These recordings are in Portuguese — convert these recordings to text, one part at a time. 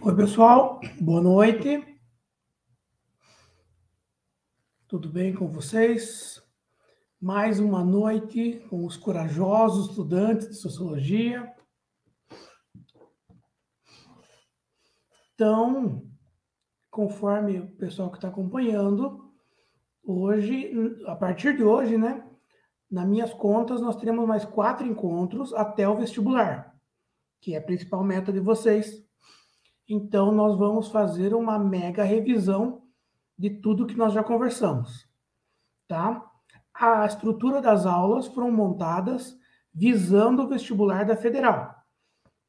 Oi, pessoal, boa noite. Tudo bem com vocês? Mais uma noite com os corajosos estudantes de Sociologia. Então, conforme o pessoal que está acompanhando, hoje, a partir de hoje, né, nas minhas contas, nós teremos mais 4 encontros até o vestibular, que é a principal meta de vocês. Então, nós vamos fazer uma mega revisão de tudo que nós já conversamos, tá? A estrutura das aulas foram montadas visando o vestibular da Federal.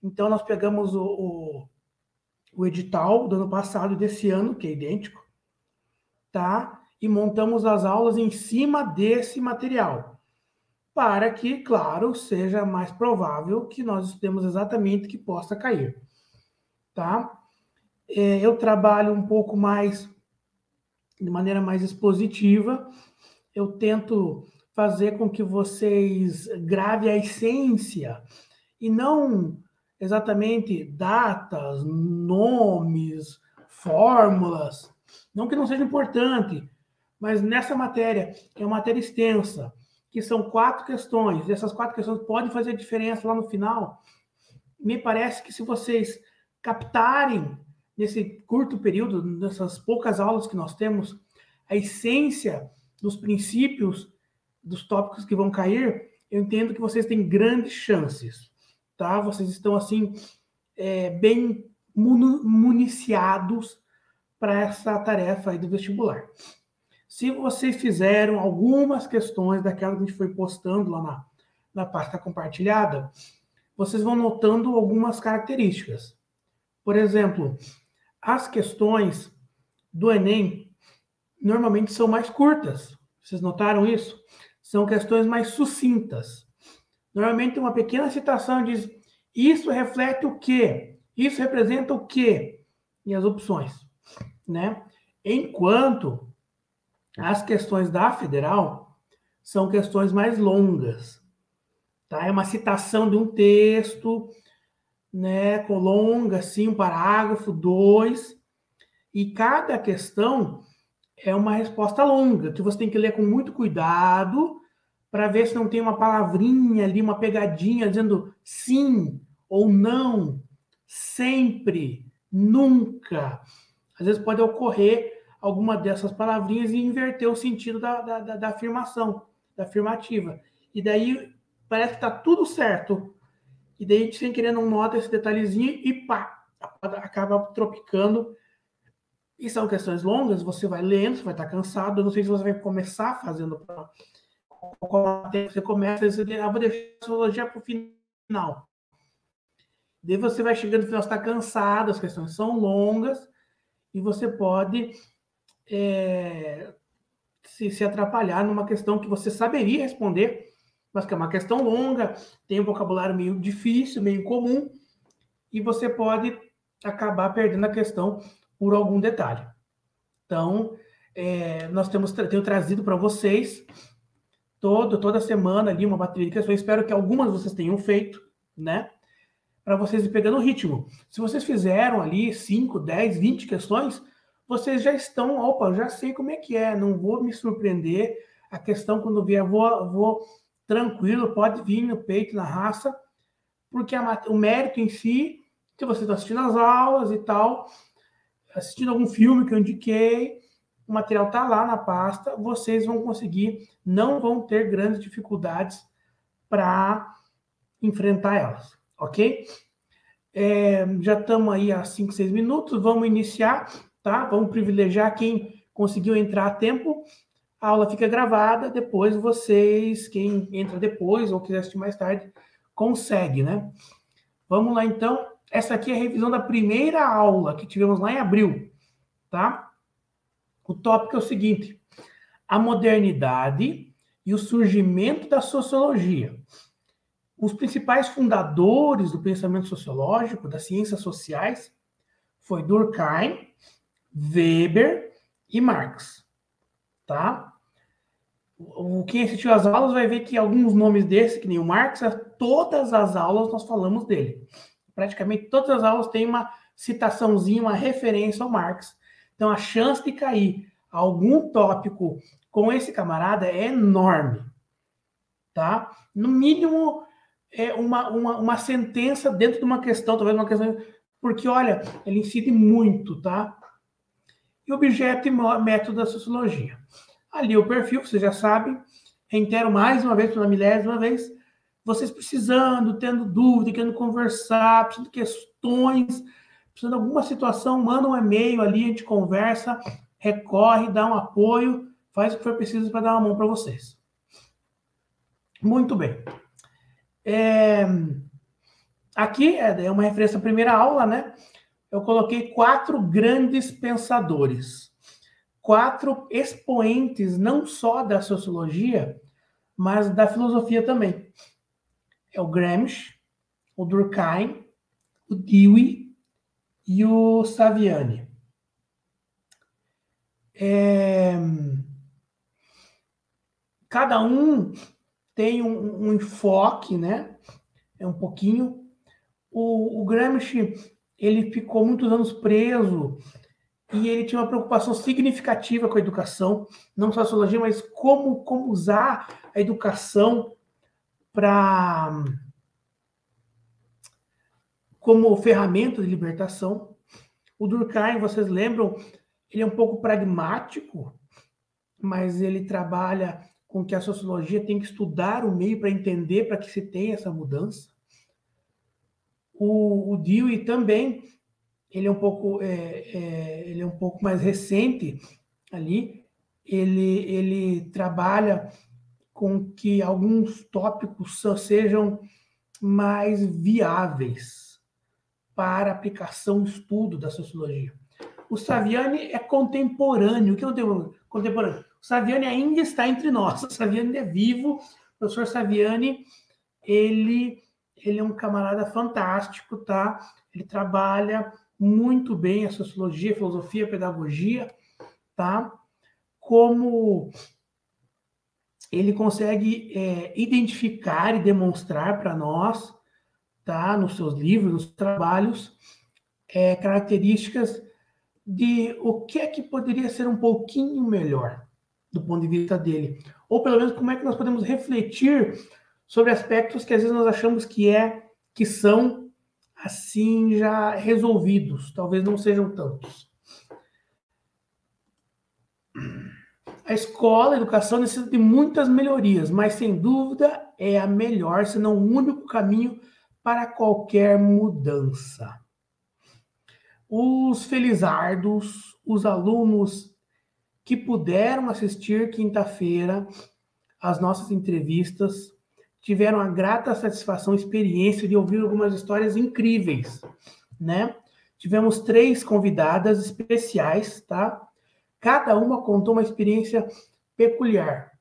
Então, nós pegamos o edital do ano passado e desse ano, que é idêntico, tá? E montamos as aulas em cima desse material, para que, claro, seja mais provável que nós estudemos exatamente que possa cair, tá? Eu trabalho um pouco mais, de maneira mais expositiva, eu tento fazer com que vocês gravem a essência e não exatamente datas, nomes, fórmulas, não que não seja importante, mas nessa matéria, é uma matéria extensa, que são 4 questões, e essas 4 questões podem fazer diferença lá no final. Me parece que se vocês captarem, nesse curto período, nessas poucas aulas que nós temos, a essência dos princípios dos tópicos que vão cair, eu entendo que vocês têm grandes chances, tá? Vocês estão, assim, bem municiados para essa tarefa aí do vestibular. Se vocês fizeram algumas questões daquela que a gente foi postando lá na pasta compartilhada, vocês vão notando algumas características. Por exemplo, as questões do Enem normalmente são mais curtas. Vocês notaram isso? São questões mais sucintas. Normalmente uma pequena citação diz: isso reflete o quê? Isso representa o quê? E as opções, né? Enquanto as questões da Federal são questões mais longas, tá? É uma citação de um texto, né, com longa, assim, um parágrafo, 2, e cada questão é uma resposta longa, que você tem que ler com muito cuidado para ver se não tem uma palavrinha ali, uma pegadinha, dizendo sim ou não, sempre, nunca. Às vezes pode ocorrer alguma dessas palavrinhas e inverter o sentido da afirmação, da afirmativa. E daí parece que está tudo certo. E daí a gente, sem querer, não nota esse detalhezinho e pá, acaba tropicando. E são questões longas, você vai lendo, você vai estar cansado. Eu não sei se você vai começar fazendo você começa, você vou deixar a sociologia para o final. Daí você vai chegando no final, você está cansado, as questões são longas e você pode se atrapalhar numa questão que você saberia responder, mas que é uma questão longa, tem um vocabulário meio difícil, meio incomum, e você pode acabar perdendo a questão por algum detalhe. Então, tenho trazido para vocês toda semana ali uma bateria de questões. Espero que algumas vocês tenham feito, né? Para vocês ir pegando o ritmo. Se vocês fizeram ali 5, 10, 20 questões, vocês já estão, opa, já sei como é que é, não vou me surpreender. A questão, quando vier, vou tranquilo, pode vir no peito, na raça, porque o mérito em si, se você está assistindo as aulas e tal, assistindo algum filme que eu indiquei, o material está lá na pasta, vocês vão conseguir, não vão ter grandes dificuldades para enfrentar elas, ok? Já estamos aí há 5, 6 minutos, vamos iniciar, tá? Vamos privilegiar quem conseguiu entrar a tempo, a aula fica gravada, depois vocês, quem entra depois ou quiser assistir mais tarde, consegue, né? Vamos lá, então. Essa aqui é a revisão da primeira aula que tivemos lá em abril, tá? O tópico é o seguinte: a modernidade e o surgimento da sociologia. Os principais fundadores do pensamento sociológico, das ciências sociais, foi Durkheim, Weber e Marx, tá? Quem assistiu às aulas vai ver que alguns nomes desses, que nem o Marx, todas as aulas nós falamos dele. Praticamente todas as aulas têm uma citaçãozinha, uma referência ao Marx. Então, a chance de cair algum tópico com esse camarada é enorme, tá? No mínimo, uma sentença dentro de uma questão, talvez uma questão... Porque, olha, ele incide muito, tá? E objeto e método da sociologia. Ali o perfil, vocês já sabem. Reitero mais uma vez, pela milésima vez, vocês precisando, tendo dúvida, querendo conversar, precisando de questões, precisando de alguma situação, manda um e-mail ali, a gente conversa, recorre, dá um apoio, faz o que for preciso para dar uma mão para vocês. Muito bem. Aqui é uma referência à primeira aula, né? Eu coloquei 4 grandes pensadores, 4 expoentes não só da sociologia, mas da filosofia também. É o Gramsci, o Durkheim, o Dewey e o Saviani. Cada um tem um enfoque, né? É um pouquinho. O Gramsci, ele ficou muitos anos preso e ele tinha uma preocupação significativa com a educação, não só a sociologia, mas como usar a educação como ferramenta de libertação. O Durkheim, vocês lembram, ele é um pouco pragmático, mas ele trabalha com que a sociologia tem que estudar o meio para entender para que se tenha essa mudança. O Dewey também, ele é um pouco mais recente ali, ele trabalha com que alguns tópicos sejam mais viáveis para aplicação e estudo da sociologia. O Saviani é contemporâneo. O que é contemporâneo? O Saviani ainda está entre nós. O Saviani é vivo. O professor Saviani, ele é um camarada fantástico, tá? Ele trabalha muito bem a sociologia, a filosofia, a pedagogia, tá? Como ele consegue identificar e demonstrar para nós, tá? Nos seus livros, nos trabalhos, características de o que é que poderia ser um pouquinho melhor do ponto de vista dele. Ou pelo menos como é que nós podemos refletir sobre aspectos que às vezes nós achamos que são assim já resolvidos, talvez não sejam tantos. A escola, a educação necessita de muitas melhorias, mas sem dúvida é a melhor, se não o único caminho para qualquer mudança. Os felizardos, os alunos que puderam assistir quinta-feira às nossas entrevistas, tiveram a grata satisfação e experiência de ouvir algumas histórias incríveis, né? Tivemos 3 convidadas especiais, tá? Cada uma contou uma experiência peculiar,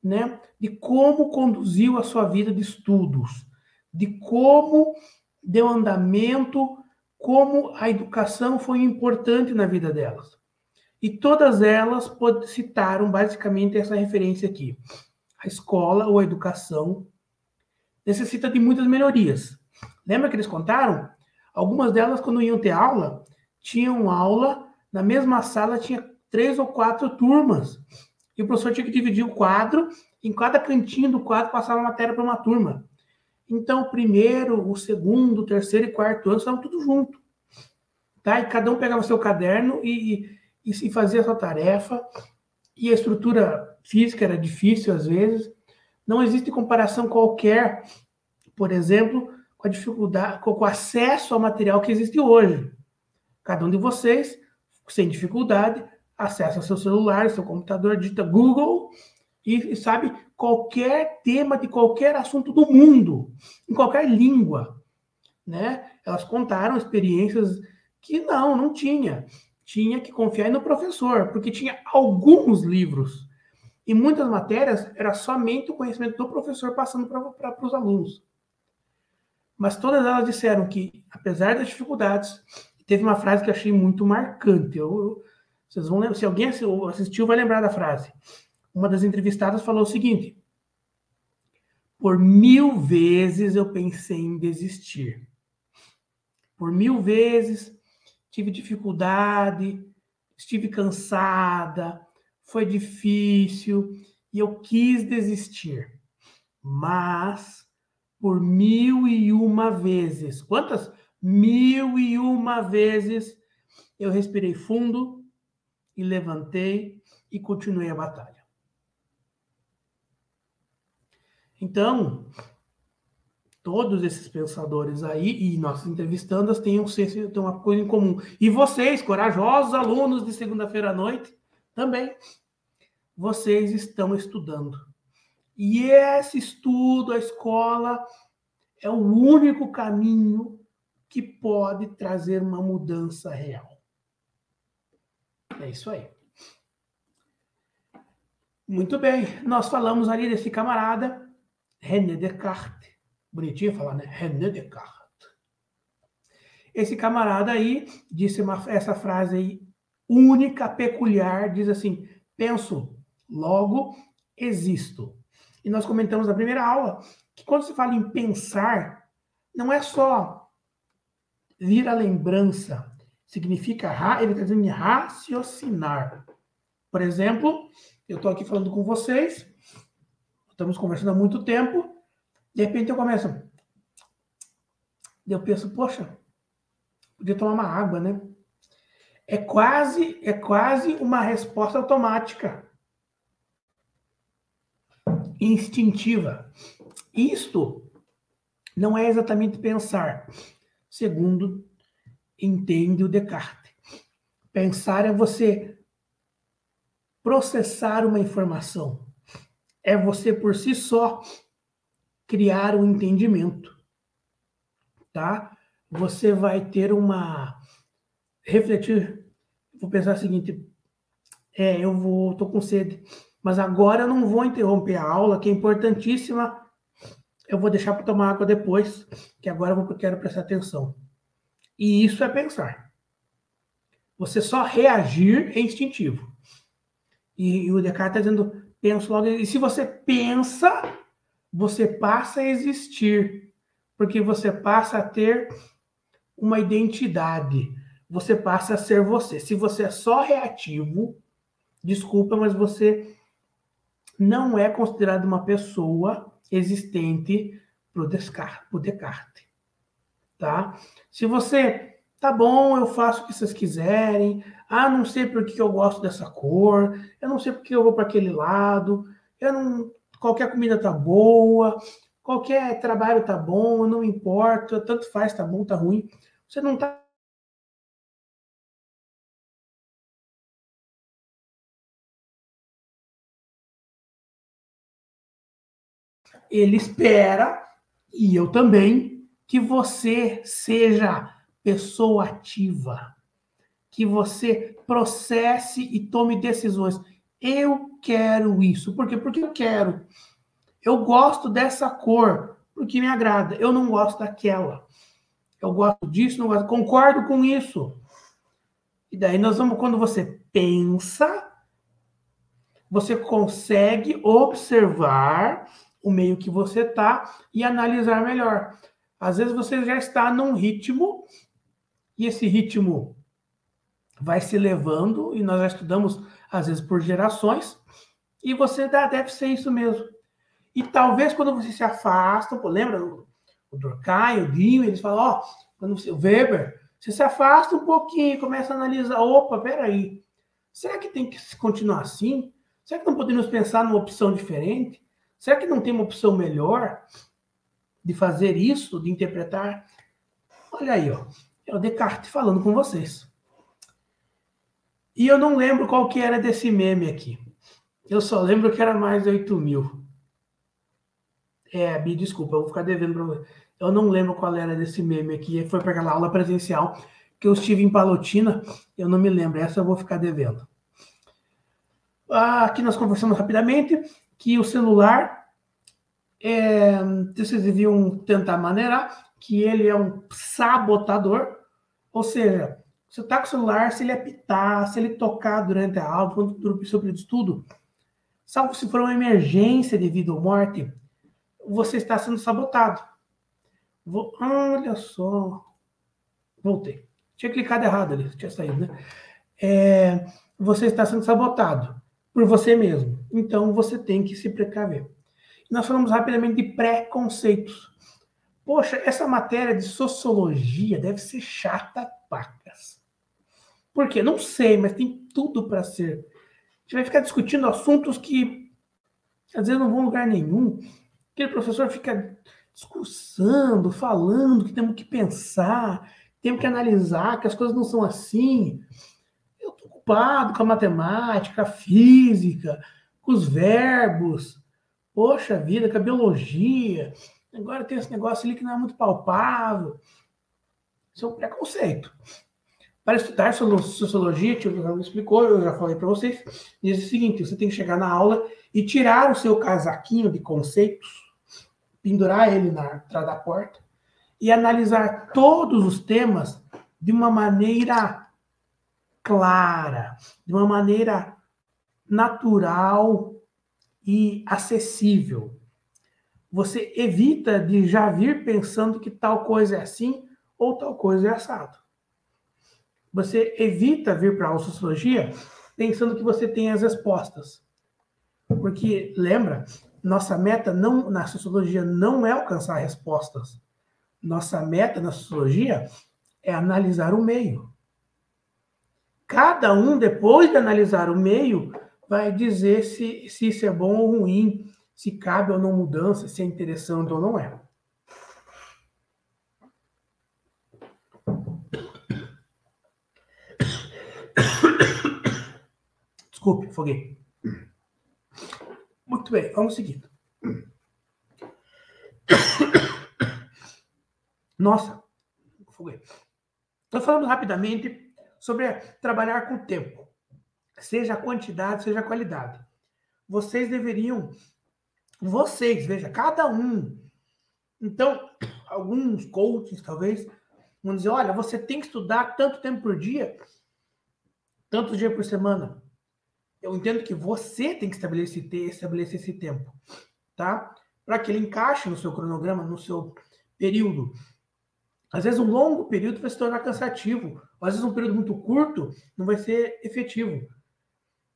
né? De como conduziu a sua vida de estudos, de como deu andamento, como a educação foi importante na vida delas. E todas elas citaram basicamente essa referência aqui. A escola ou a educação necessita de muitas melhorias. Lembra que eles contaram? Algumas delas, quando iam ter aula, tinham aula, na mesma sala tinha 3 ou 4 turmas. E o professor tinha que dividir o quadro, em cada cantinho do quadro passava a matéria para uma turma. Então, o primeiro, o segundo, o terceiro e quarto ano estavam tudo junto. Tá? E cada um pegava seu caderno e fazia a sua tarefa. E a estrutura física era difícil às vezes. Não existe comparação qualquer, por exemplo, com a dificuldade, com o acesso ao material que existe hoje. Cada um de vocês, sem dificuldade, acessa seu celular, seu computador, digita Google e sabe qualquer tema de qualquer assunto do mundo, em qualquer língua, né? Elas contaram experiências que não tinha. Tinha que confiar no professor, porque tinha alguns livros. E muitas matérias era somente o conhecimento do professor passando para os alunos. Mas todas elas disseram que, apesar das dificuldades, teve uma frase que eu achei muito marcante. Vocês vão lembrar, se alguém assistiu, vai lembrar da frase. Uma das entrevistadas falou o seguinte: por 1000 vezes eu pensei em desistir. Por 1000 vezes tive dificuldade, estive cansada, foi difícil e eu quis desistir. Mas, por 1001 vezes, quantas? 1001 vezes eu respirei fundo e levantei e continuei a batalha. Então, todos esses pensadores aí, e nossas entrevistandas, têm uma coisa em comum. E vocês, corajosos alunos de segunda-feira à noite, também, vocês estão estudando. E esse estudo, a escola, é o único caminho que pode trazer uma mudança real. É isso aí. Muito bem, nós falamos ali desse camarada, René Descartes. Bonitinho falar, né? René Descartes. Esse camarada aí disse essa frase aí, única, peculiar, diz assim: penso, logo existo. E nós comentamos na primeira aula que quando se fala em pensar, não é só vir à lembrança, significa, ele está dizendo raciocinar. Por exemplo, eu estou aqui falando com vocês, estamos conversando há muito tempo, de repente eu começo, eu penso, poxa, podia tomar uma água, né? É quase uma resposta automática, instintiva. Isto não é exatamente pensar, segundo entende o Descartes. Pensar é você processar uma informação. É você, por si só, criar um entendimento. Tá? Você vai ter refletir. Vou pensar o seguinte, tô com sede, mas agora eu não vou interromper a aula, que é importantíssima. Eu vou deixar para tomar água depois, que agora eu quero prestar atenção. E isso é pensar. Você só reagir é instintivo. E o Descartes está dizendo, penso logo. E se você pensa, você passa a existir. Porque você passa a ter uma identidade. Você passa a ser você. Se você é só reativo, desculpa, mas você não é considerado uma pessoa existente para o Descartes. Tá? Se você, tá bom, eu faço o que vocês quiserem, não sei por que eu gosto dessa cor, eu não sei por que eu vou para aquele lado, qualquer comida tá boa, qualquer trabalho tá bom, não importa, tanto faz, tá bom, tá ruim. Você não tá. Ele espera, e eu também, que você seja pessoa ativa, que você processe e tome decisões. Eu quero isso. Por quê? Porque eu quero. Eu gosto dessa cor, porque me agrada. Eu não gosto daquela. Eu gosto disso, não gosto. Concordo com isso. E daí quando você pensa, você consegue observar o meio que você está e analisar melhor. Às vezes você já está num ritmo, e esse ritmo vai se levando, e nós já estudamos, às vezes, por gerações, e você deve ser isso mesmo. E talvez quando você se afasta, lembra o Durkheim, o Dinho, eles falam, quando o Weber, você se afasta um pouquinho, começa a analisar, opa, peraí, será que tem que continuar assim? Será que não podemos pensar numa opção diferente? Será que não tem uma opção melhor de fazer isso, de interpretar? Olha aí, é o Descartes falando com vocês. E eu não lembro qual que era desse meme aqui. Eu só lembro que era mais de 8.000. Me desculpa, eu vou ficar devendo para você. Eu não lembro qual era desse meme aqui. Foi para aquela aula presencial que eu estive em Palotina. Eu não me lembro. Essa eu vou ficar devendo. Aqui nós conversamos rapidamente que o celular, vocês deviam tentar maneirar, que ele é um sabotador. Ou seja, você está com o celular, se ele apitar, se ele tocar durante a aula, durante o seu período de estudo, salvo se for uma emergência de vida ou morte, você está sendo sabotado. Olha só. Voltei. Tinha clicado errado ali, tinha saído, né? Você está sendo sabotado por você mesmo. Então, você tem que se precaver. Nós falamos rapidamente de preconceitos. Poxa, essa matéria de sociologia deve ser chata pacas. Por quê? Não sei, mas tem tudo para ser. A gente vai ficar discutindo assuntos que às vezes não vão a lugar nenhum. Aquele professor fica discursando, falando que temos que pensar, temos que analisar, que as coisas não são assim. Eu estou ocupado com a matemática, a física, com os verbos. Poxa vida, com a biologia. Agora tem esse negócio ali que não é muito palpável. Isso é um preconceito. Para estudar sociologia, que o João explicou, eu já falei para vocês, diz o seguinte: você tem que chegar na aula e tirar o seu casaquinho de conceitos, pendurar ele na entrada da porta e analisar todos os temas de uma maneira clara, de uma maneira natural e acessível. Você evita de já vir pensando que tal coisa é assim ou tal coisa é assado. Você evita vir para a sociologia pensando que você tem as respostas. Porque, lembra, nossa meta na sociologia não é alcançar respostas. Nossa meta na sociologia é analisar o meio. Cada um, depois de analisar o meio, vai dizer se isso é bom ou ruim, se cabe ou não mudança, se é interessante ou não é. Desculpe, foguei. Muito bem, vamos seguindo. Nossa, foguei. Estou falando rapidamente sobre trabalhar com o tempo. Seja a quantidade, seja a qualidade. Vocês deveriam... veja, cada um. Então, alguns coaches, talvez, vão dizer, olha, você tem que estudar tanto tempo por dia, tantos dias por semana. Eu entendo que você tem que estabelecer esse tempo, tá? Para que ele encaixe no seu cronograma, no seu período. Às vezes um longo período vai se tornar cansativo, às vezes um período muito curto não vai ser efetivo.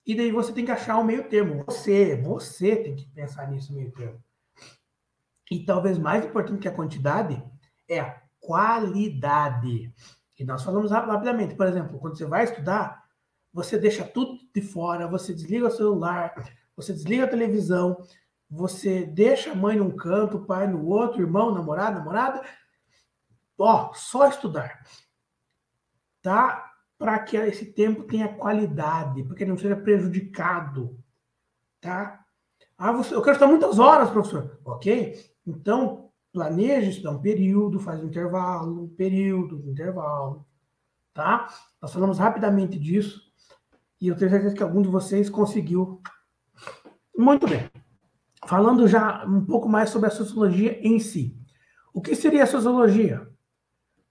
E daí você tem que achar um meio termo. Você tem que pensar nisso meio termo. E talvez mais importante que a quantidade é a qualidade. E nós falamos rapidamente, por exemplo, quando você vai estudar, você deixa tudo de fora, você desliga o celular, você desliga a televisão, você deixa a mãe num canto, o pai no outro, irmão, namorada, só estudar, tá? Para que esse tempo tenha qualidade, para que ele não seja prejudicado, tá? Eu quero estudar muitas horas, professor. Ok? Então, planeje estudar um período, faz um intervalo, tá? Nós falamos rapidamente disso e eu tenho certeza que algum de vocês conseguiu. Muito bem. Falando já um pouco mais sobre a sociologia em si. O que seria a sociologia?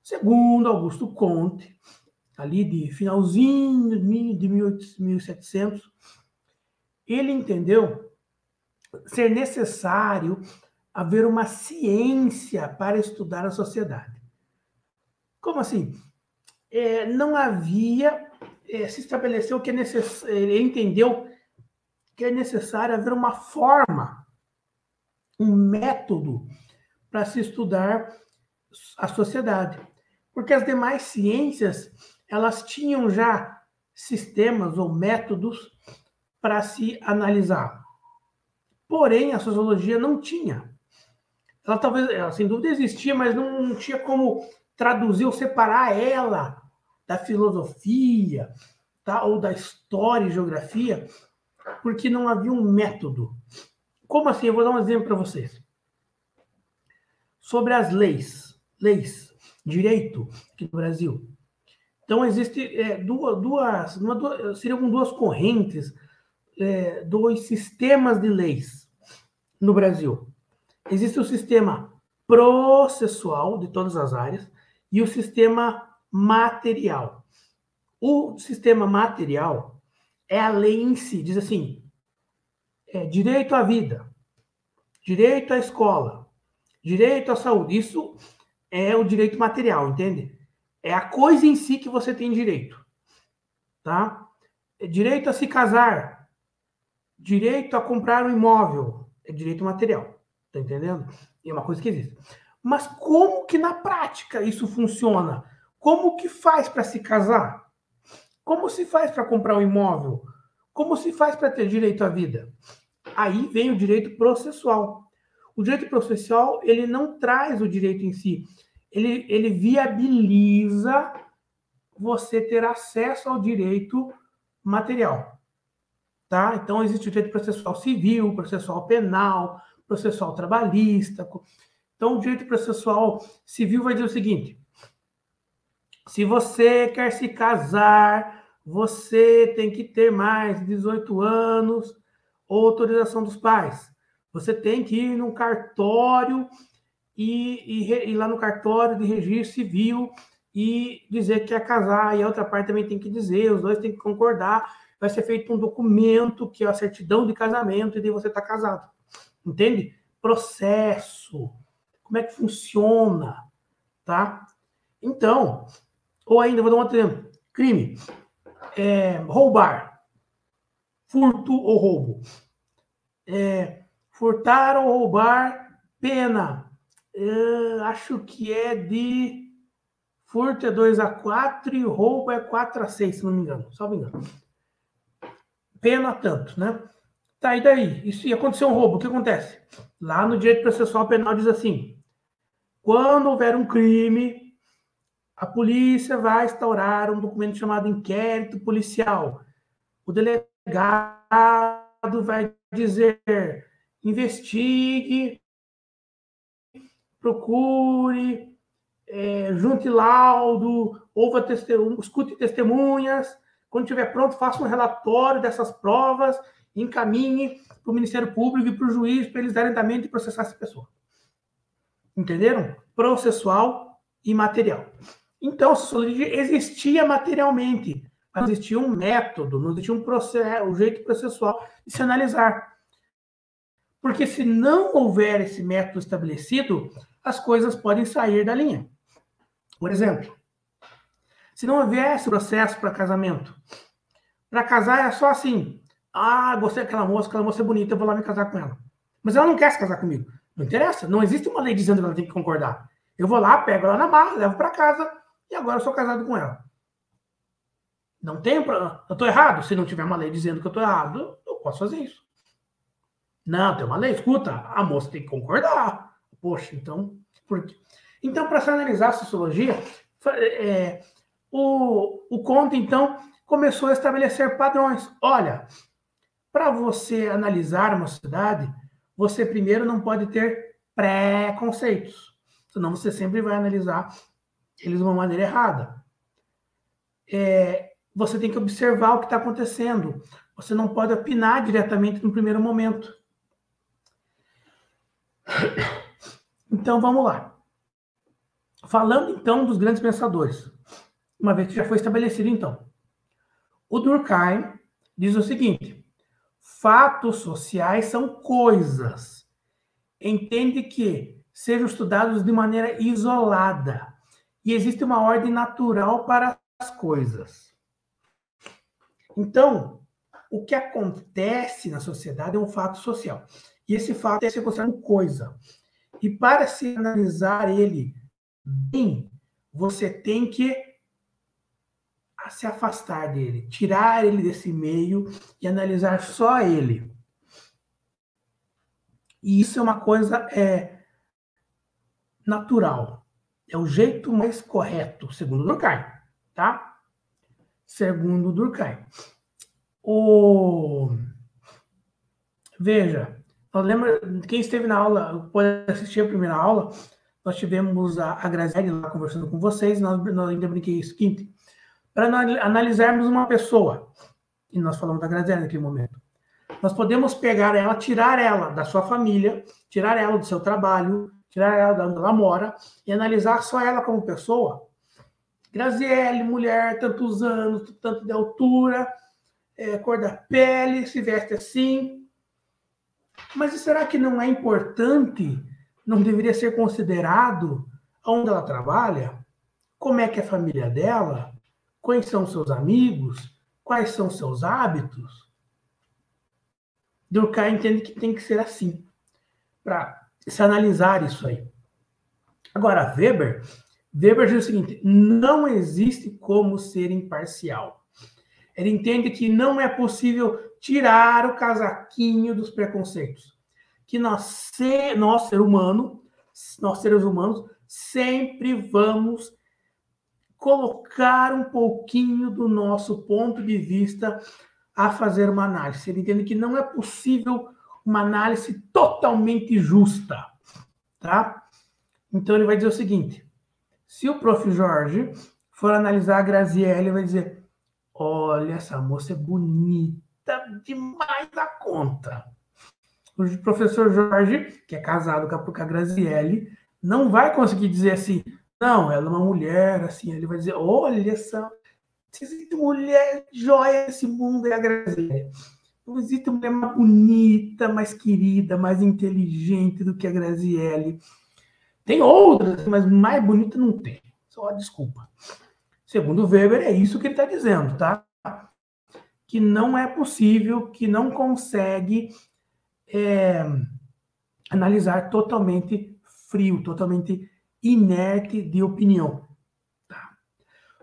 Segundo Augusto Comte, ali de finalzinho de 1700, ele entendeu ser necessário haver uma ciência para estudar a sociedade. Como assim? Não havia, se estabeleceu que é necessário, ele entendeu que é necessário haver uma forma, um método para se estudar a sociedade. Porque as demais ciências, elas tinham já sistemas ou métodos para se analisar. Porém, a sociologia não tinha. Ela sem dúvida existia, mas não tinha como traduzir ou separar ela da filosofia, tá? Ou da história e geografia, porque não havia um método. Como assim? Eu vou dar um exemplo para vocês. Sobre as leis, direito aqui no Brasil. Então, existem seriam duas correntes, dois sistemas de leis no Brasil. Existe o sistema processual de todas as áreas e o sistema material. O sistema material é a lei em si, diz assim, direito à vida, direito à escola, direito à saúde. Isso é o direito material, entende? é a coisa em si que você tem direito, tá? É direito a se casar, direito a comprar um imóvel, é direito material, tá entendendo? É uma coisa que existe. Mas como que na prática isso funciona? Como que faz para se casar? Como se faz para comprar um imóvel? Como se faz para ter direito à vida? Aí vem o direito processual. O direito processual, ele não traz o direito em si, ele viabiliza você ter acesso ao direito material, tá? Então, existe o direito processual civil, processual penal, processual trabalhista. Então, o direito processual civil vai dizer o seguinte: se você quer se casar, você tem que ter mais de 18 anos ou autorização dos pais. Você tem que ir num cartório e lá no cartório de registro civil e dizer que quer casar, e a outra parte também tem que dizer, os dois têm que concordar, vai ser feito um documento que é a certidão de casamento, e daí você está casado. Entende? Processo. Como é que funciona, tá? Então, ou ainda, vou dar um outro exemplo. Crime. Roubar. Furto ou roubo. Furtar ou roubar, pena. Acho que é de... Furto é 2 a 4 e roubo é 4 a 6, se não me engano. Só me engano. Pena tanto, né? Tá, e daí? E se acontecer um roubo, o que acontece? Lá no direito processual penal diz assim: quando houver um crime, a polícia vai instaurar um documento chamado inquérito policial. O delegado vai dizer: investigue, procure, junte laudo, escute testemunhas. Quando estiver pronto, faça um relatório dessas provas, encaminhe para o Ministério Público e para o juiz para eles darem andamento e processar essa pessoa. Entenderam? Processual e material. Então, a sociologia existia materialmente, mas existia um método, não existia um processo, um jeito processual de se analisar. Porque se não houver esse método estabelecido, as coisas podem sair da linha. Por exemplo, se não houvesse processo para casamento, para casar é só assim: gostei daquela moça é bonita, eu vou lá me casar com ela. Mas ela não quer se casar comigo. Não interessa, não existe uma lei dizendo que ela tem que concordar. Eu vou lá, pego ela na barra, levo para casa e agora eu sou casado com ela. Não tem problema. Eu estou errado? Se não tiver uma lei dizendo que eu estou errado, eu posso fazer isso. Não, tem uma lei, escuta, a moça tem que concordar. Poxa, então, por quê? Então, para se analisar a sociologia, o Comte, então, começou a estabelecer padrões. Olha, para você analisar uma sociedade, você primeiro não pode ter preconceitos, senão você sempre vai analisar eles de uma maneira errada. Você tem que observar o que está acontecendo. Você não pode opinar diretamente no primeiro momento. Então, vamos lá. Falando, então, dos grandes pensadores, uma vez que já foi estabelecido, então. O Durkheim diz o seguinte: fatos sociais são coisas. Entende que sejam estudados de maneira isolada e existe uma ordem natural para as coisas. Então, o que acontece na sociedade é um fato social. E esse fato é ser considerado coisa. E para se analisar ele bem, você tem que se afastar dele, tirar ele desse meio e analisar só ele. E isso é uma coisa natural. É o jeito mais correto, segundo Durkheim, tá? Segundo Durkheim. Veja, lembra, quem esteve na aula, pode assistir a primeira aula, nós tivemos a Graziele lá conversando com vocês, nós ainda brinquei isso, quinta, para analisarmos uma pessoa, e nós falamos da Graziele naquele momento. Nós podemos pegar ela, tirar ela da sua família, tirar ela do seu trabalho, tirar ela de onde ela mora, e analisar só ela como pessoa. Graziele, mulher, tantos anos, tanto de altura, cor da pele, se veste assim. Mas será que não é importante, não deveria ser considerado onde ela trabalha? como é que é a família dela, quais são seus amigos, quais são seus hábitos. Durkheim entende que tem que ser assim, para se analisar isso aí. Agora, Weber diz o seguinte: não existe como ser imparcial. Ele entende que não é possível tirar o casaquinho dos preconceitos. Que nós seres humanos, sempre vamos colocar um pouquinho do nosso ponto de vista a fazer uma análise. Ele entende que não é possível uma análise totalmente justa, tá? Então ele vai dizer o seguinte: se o prof. Jorge for analisar a Graziele, ele vai dizer: olha, essa moça é bonita demais da conta. O professor Jorge, que é casado com a Graziele, não vai conseguir dizer assim: não, ela é uma mulher, assim. Ele vai dizer: olha, essa mulher joia desse mundo é a Graziele. Não existe mulher mais bonita, mais querida, mais inteligente do que a Graziele. Tem outras, mas mais bonita não tem. Só desculpa. Segundo Weber, é isso que ele está dizendo, tá? Que não é possível, que não consegue analisar totalmente frio, totalmente inerte de opinião. Tá?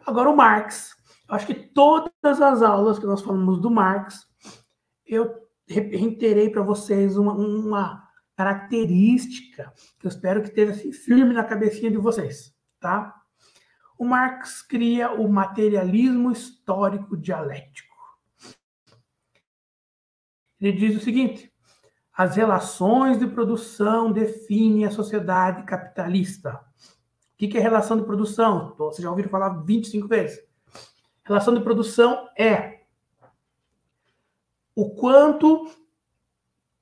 Agora, o Marx. Acho que todas as aulas que nós falamos do Marx, eu reiterei para vocês uma característica que eu espero que esteja assim, firme na cabecinha de vocês, tá? O Marx cria o materialismo histórico dialético. Ele diz o seguinte: as relações de produção definem a sociedade capitalista. O que é relação de produção? Vocês já ouviram falar 25 vezes. Relação de produção é o quanto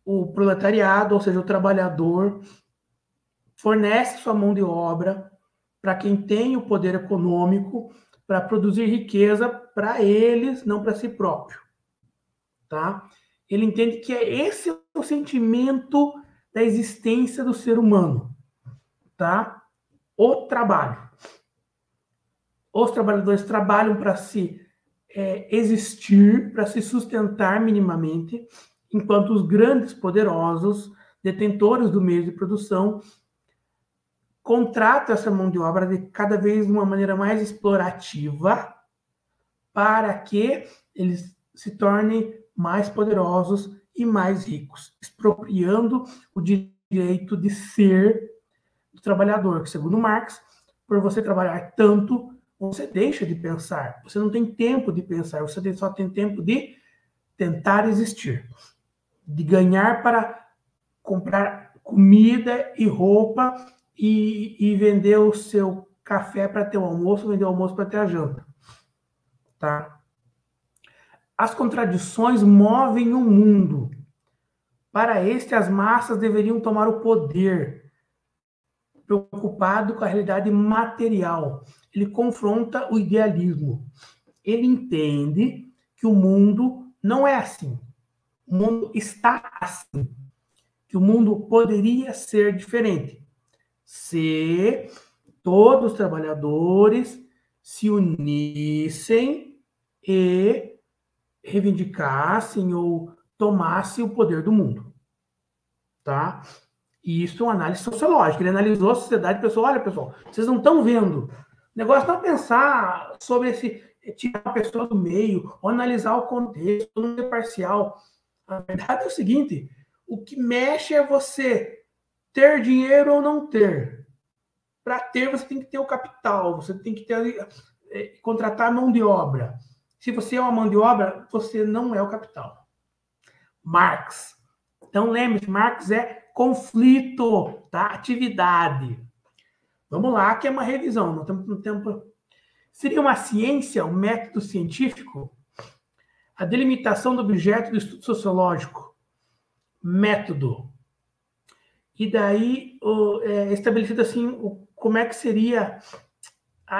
o proletariado, ou seja, o trabalhador, fornece sua mão de obra para quem tem o poder econômico para produzir riqueza para eles, não para si próprio. Tá? Ele entende que esse o sentimento da existência do ser humano. Tá? O trabalho. Os trabalhadores trabalham para se existir, para se sustentar minimamente, enquanto os grandes poderosos, detentores do meio de produção, contratam essa mão de obra de cada vez de uma maneira mais explorativa para que eles se tornem mais poderosos e mais ricos, expropriando o direito de ser do trabalhador, que, segundo Marx, por você trabalhar tanto, você deixa de pensar, você não tem tempo de pensar, você só tem tempo de tentar existir, de ganhar para comprar comida e roupa e vender o seu café para ter o almoço, vender o almoço para ter a janta. Tá? As contradições movem o mundo. Para este, as massas deveriam tomar o poder, preocupado com a realidade material. Ele confronta o idealismo. Ele entende que o mundo não é assim. O mundo está assim. Que o mundo poderia ser diferente se todos os trabalhadores se unissem e reivindicassem ou tomassem o poder do mundo. Tá? E isso é uma análise sociológica. Ele analisou a sociedade e pensou: olha, pessoal, vocês não estão vendo. O negócio não é pensar sobre esse tirar a pessoa do meio, ou analisar o contexto, não ser parcial. A verdade é o seguinte: o que mexe é você ter dinheiro ou não ter. Para ter, você tem que ter o capital, você tem que ter, contratar mão de obra. Se você é uma mão de obra, você não é o capital. Marx. Então, lembre-se, Marx é conflito, tá? Atividade. Vamos lá, que é uma revisão. Nós estamos no tempo. Seria uma ciência, um método científico? A delimitação do objeto do estudo sociológico. Método. E daí, estabelecido assim, como é que seria...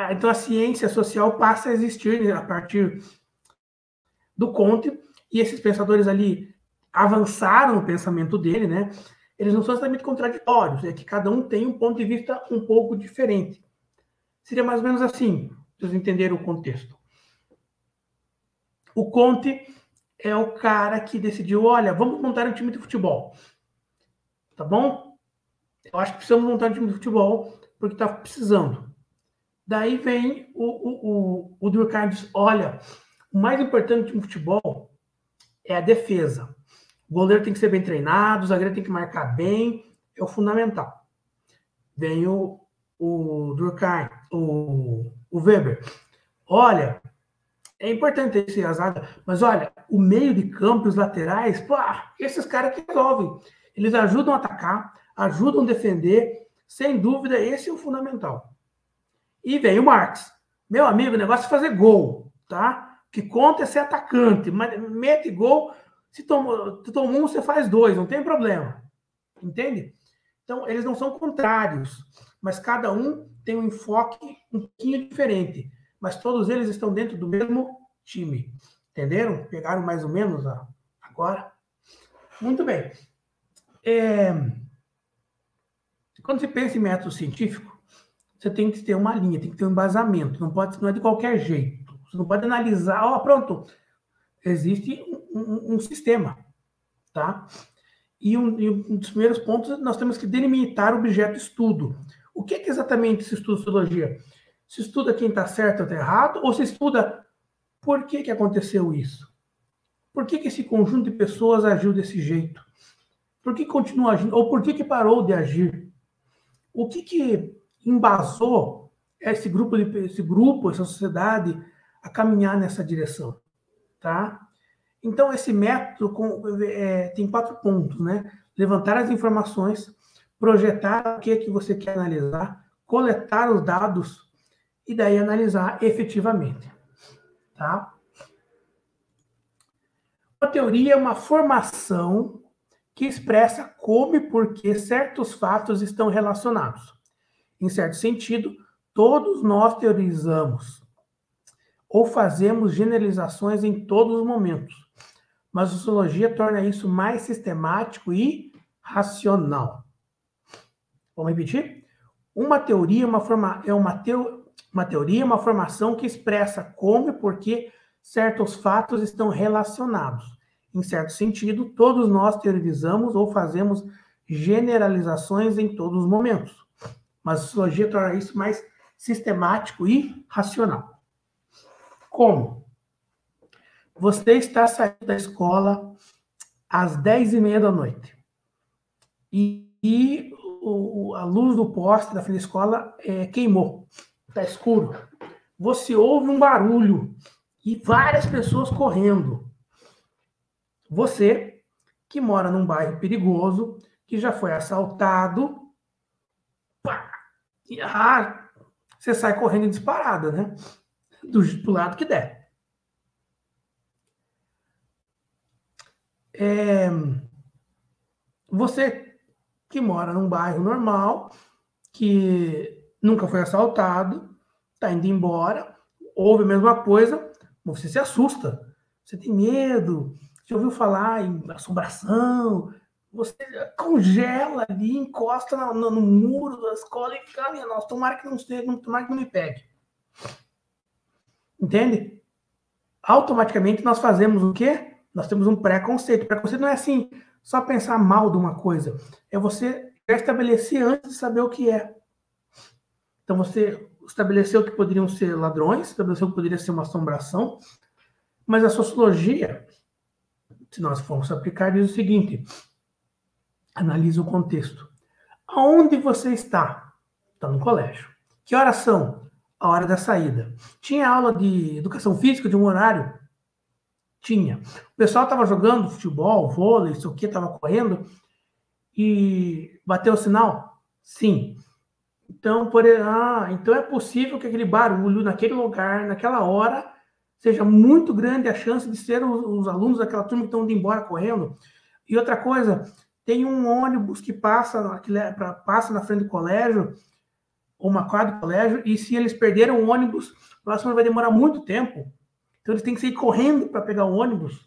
Então, a ciência social passa a existir a partir do Comte, e esses pensadores ali avançaram o pensamento dele, né? Eles não são exatamente contraditórios, é que cada um tem um ponto de vista um pouco diferente. Seria mais ou menos assim, para vocês entenderem o contexto. O Conte é o cara que decidiu, olha, vamos montar um time de futebol. Tá bom? Eu acho que precisamos montar um time de futebol, porque está precisando. Daí vem o Durkheim e diz, olha, o mais importante no futebol é a defesa. O goleiro tem que ser bem treinado, o zagueiro tem que marcar bem, é o fundamental. Vem o Durkheim, o Weber. Olha, é importante esse zaga, mas olha, o meio de campo, os laterais, pô, esses caras que resolvem. Eles ajudam a atacar, ajudam a defender, sem dúvida, esse é o fundamental. E vem o Marx. Meu amigo, o negócio é fazer gol, tá? O que conta é ser atacante, mas mete gol, se toma um, você faz dois, não tem problema. Entende? Então, eles não são contrários, mas cada um tem um enfoque um pouquinho diferente. Mas todos eles estão dentro do mesmo time. Entenderam? Pegaram mais ou menos agora? Muito bem. Quando você pensa em método científico, você tem que ter uma linha, tem que ter um embasamento. Não é de qualquer jeito. Você não pode analisar, pronto. Existe um sistema, tá? E um dos primeiros pontos, nós temos que delimitar o objeto de estudo. O que exatamente se estuda sociologia? Se estuda quem está certo ou está errado, ou se estuda por que aconteceu isso? Por que esse conjunto de pessoas agiu desse jeito? Por que continua agindo? Ou por que parou de agir? O que embasou esse grupo, essa sociedade a caminhar nessa direção? Tá? Então, esse método tem 4 pontos, né? Levantar as informações, projetar o que você quer analisar, coletar os dados e daí analisar efetivamente, tá? A teoria é uma formação que expressa como e por que certos fatos estão relacionados. Em certo sentido, todos nós teorizamos ou fazemos generalizações em todos os momentos, mas a sociologia torna isso mais sistemático e racional. Vamos repetir? Uma teoria é uma formação que expressa como e por que certos fatos estão relacionados. Em certo sentido, todos nós teorizamos ou fazemos generalizações em todos os momentos, mas a sociologia torna isso mais sistemático e racional. Como? Você está saindo da escola às 10h30 da noite e a luz do poste da frente da escola queimou, está escuro. Você ouve um barulho e várias pessoas correndo. Você, que mora num bairro perigoso, que já foi assaltado, você sai correndo disparada, né? Do lado que der. Você que mora num bairro normal, que nunca foi assaltado, está indo embora, ouve a mesma coisa, você se assusta, você tem medo, você ouviu falar em assombração, você congela ali, encosta no muro da escola e fica, nossa, tomara que não me pegue. Entende? Automaticamente nós fazemos o quê? Nós temos um preconceito. Preconceito não é assim, só pensar mal de uma coisa. É você já estabelecer antes de saber o que é. Então você estabeleceu que poderiam ser ladrões, estabeleceu que poderia ser uma assombração, mas a sociologia, se nós formos aplicar, diz o seguinte: analise o contexto. Aonde você está? Está no colégio. Que horas são? A hora da saída. Tinha aula de educação física de um horário? Tinha. O pessoal estava jogando futebol, vôlei, isso aqui, estava correndo e bateu o sinal? Sim. Então, então é possível que aquele barulho naquele lugar, naquela hora, seja muito grande a chance de ser os alunos daquela turma que estão indo embora correndo. E outra coisa, tem um ônibus que passa na frente do colégio, ou uma quadra do colégio, e se eles perderam o ônibus, o próximo vai demorar muito tempo. Então, eles têm que sair correndo para pegar o ônibus.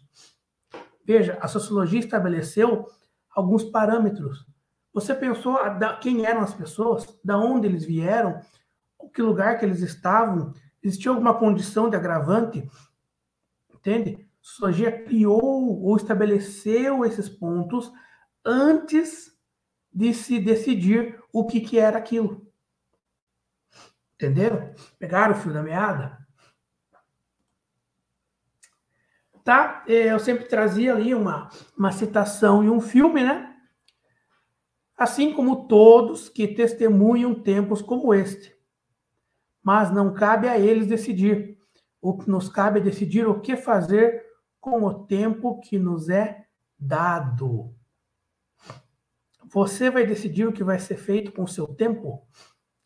Veja, a sociologia estabeleceu alguns parâmetros. Você pensou quem eram as pessoas, da onde eles vieram, que lugar que eles estavam, existia alguma condição de agravante, entende? A sociologia criou ou estabeleceu esses pontos antes de se decidir o que era aquilo. Entenderam? Pegaram o fio da meada? Tá? Eu sempre trazia ali uma citação em um filme, né? Assim como todos que testemunham tempos como este. Mas não cabe a eles decidir. O que nos cabe é decidir o que fazer com o tempo que nos é dado. Você vai decidir o que vai ser feito com o seu tempo?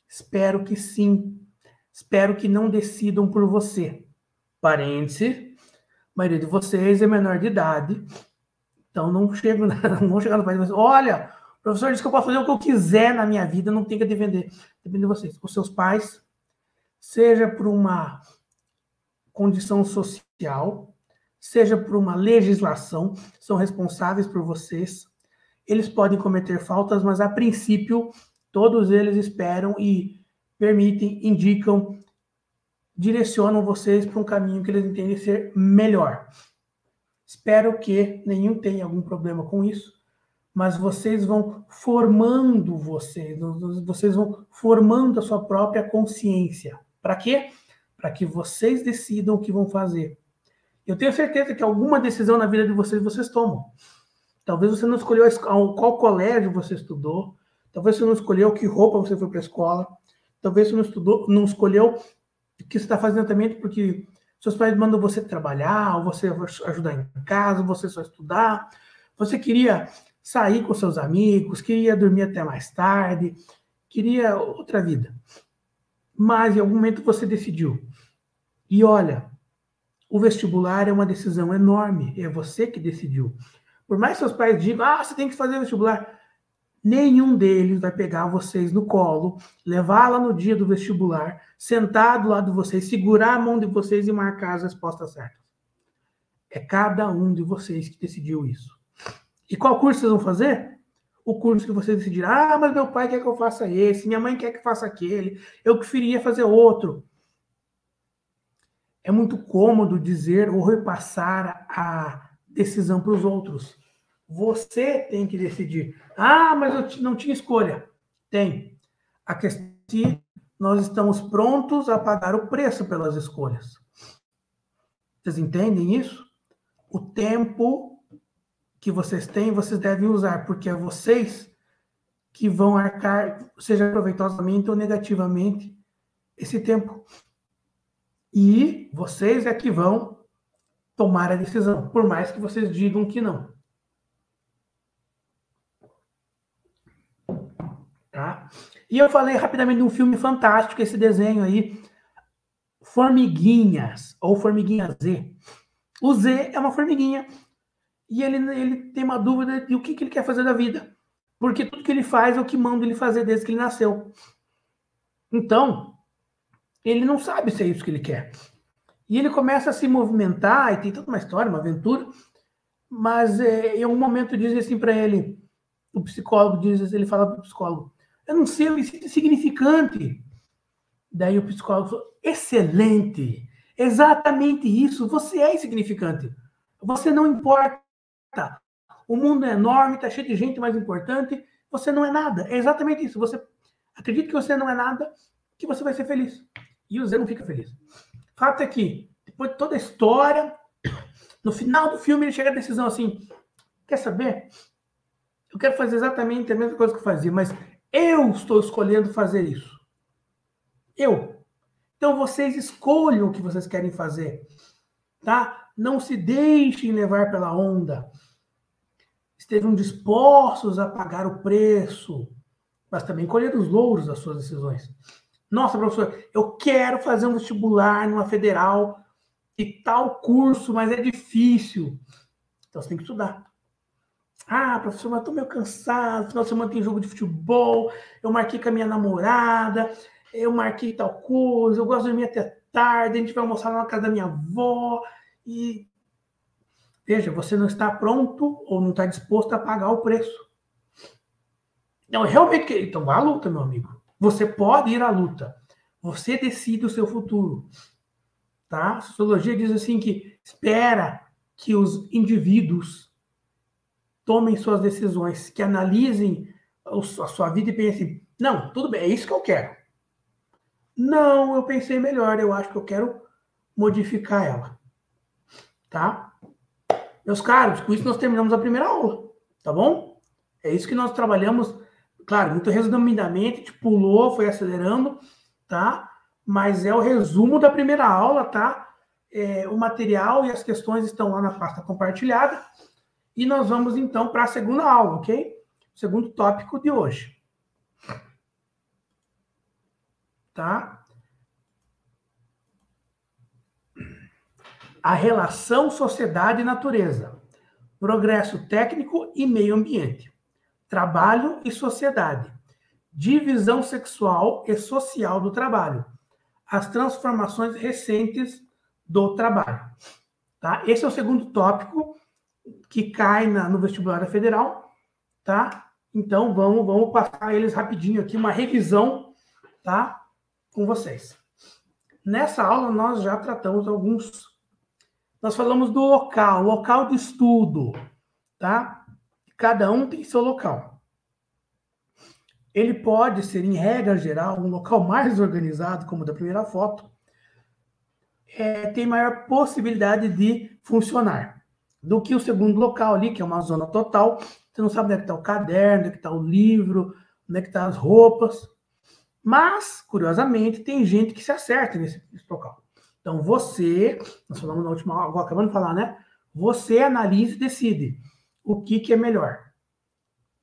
Espero que sim. Espero que não decidam por você. Parêntese, a maioria de vocês é menor de idade, então não vão chegar no país e dizer, olha, o professor disse que eu posso fazer o que eu quiser na minha vida, não tem que depender de vocês. Os seus pais, seja por uma condição social, seja por uma legislação, são responsáveis por vocês. Eles podem cometer faltas, mas a princípio todos eles esperam e permitem, indicam, direcionam vocês para um caminho que eles entendem ser melhor. Espero que nenhum tenha algum problema com isso, mas vocês vão formando vocês vão formando a sua própria consciência. Para quê? Para que vocês decidam o que vão fazer. Eu tenho certeza que alguma decisão na vida de vocês tomam. Talvez você não escolheu qual colégio você estudou, talvez você não escolheu que roupa você foi para a escola, talvez você não escolheu o que você está fazendo também porque seus pais mandam você trabalhar, ou você ajudar em casa, ou você só estudar. Você queria sair com seus amigos, queria dormir até mais tarde, queria outra vida. Mas em algum momento você decidiu. E olha, o vestibular é uma decisão enorme, é você que decidiu. Por mais que seus pais digam, você tem que fazer vestibular, nenhum deles vai pegar vocês no colo, levar lá no dia do vestibular, sentar do lado de vocês, segurar a mão de vocês e marcar as respostas certas. É cada um de vocês que decidiu isso. E qual curso vocês vão fazer? O curso que vocês decidiram. Mas meu pai quer que eu faça esse, minha mãe quer que eu faça aquele, eu preferia fazer outro. É muito cômodo dizer ou repassar a decisão para os outros. Você tem que decidir. Mas eu não tinha escolha. Tem. A questão é que nós estamos prontos a pagar o preço pelas escolhas. Vocês entendem isso? O tempo que vocês têm, vocês devem usar, porque é vocês que vão arcar, seja proveitosamente ou negativamente, esse tempo. E vocês é que vão tomar a decisão, por mais que vocês digam que não. Tá? E eu falei rapidamente de um filme fantástico, esse desenho aí, Formiguinhas, ou Formiguinha Z. O Z é uma formiguinha, e ele tem uma dúvida de o que ele quer fazer da vida, porque tudo que ele faz é o que manda ele fazer desde que ele nasceu. Então, ele não sabe se é isso que ele quer. E ele começa a se movimentar, e tem toda uma história, uma aventura, mas em algum momento diz assim para ele, o psicólogo ele fala para o psicólogo, eu não sei, eu me sinto insignificante. Daí o psicólogo falou, excelente, exatamente isso, você é insignificante, você não importa, o mundo é enorme, está cheio de gente mais importante, você não é nada, é exatamente isso, você acredita que você não é nada, que você vai ser feliz. E o Zé não fica feliz. O fato é que, depois de toda a história, no final do filme ele chega à decisão assim, quer saber? Eu quero fazer exatamente a mesma coisa que eu fazia, mas eu estou escolhendo fazer isso. Eu. Então vocês escolham o que vocês querem fazer, tá? Não se deixem levar pela onda. Estejam dispostos a pagar o preço, mas também colher os louros das suas decisões. Nossa, professor, eu quero fazer um vestibular numa federal e tal curso, mas é difícil. Então você tem que estudar. Professor, mas estou meio cansado, no final de semana tem jogo de futebol, eu marquei com a minha namorada, eu marquei tal coisa, eu gosto de dormir até tarde, a gente vai almoçar lá na casa da minha avó, e veja, você não está pronto ou não está disposto a pagar o preço. Não, realmente, então vá à luta, meu amigo. Você pode ir à luta, Você decide o seu futuro, tá? A sociologia diz assim que espera que os indivíduos tomem suas decisões, que analisem a sua vida e pensem, não, tudo bem, é isso que eu quero. Não, eu pensei melhor, eu acho que eu quero modificar ela, tá? Meus caros, com isso nós terminamos a primeira aula, tá bom? É isso que nós trabalhamos, claro, muito resumidamente, a gente pulou, foi acelerando, tá? Mas é o resumo da primeira aula, tá? O material e as questões estão lá na pasta compartilhada. E nós vamos, então, para a segunda aula, ok? O segundo tópico de hoje. Tá? A relação sociedade e natureza. Progresso técnico e meio ambiente. Trabalho e sociedade. Divisão sexual e social do trabalho. As transformações recentes do trabalho. Tá? Esse é o segundo tópico que cai no vestibular da Federal. Tá? Então, vamos passar eles rapidinho aqui, uma revisão, tá? Com vocês. Nessa aula, nós já tratamos alguns... Nós falamos do local de estudo, tá? Cada um tem seu local. Ele pode ser, em regra geral, um local mais organizado, como o da primeira foto, tem maior possibilidade de funcionar do que o segundo local ali, que é uma zona total. Você não sabe onde é que está o caderno, onde é que está o livro, onde é que estão as roupas. Mas, curiosamente, tem gente que se acerta nesse local. Então, nós falamos na última aula, acabando de falar, né? Você analisa e decide o que é melhor.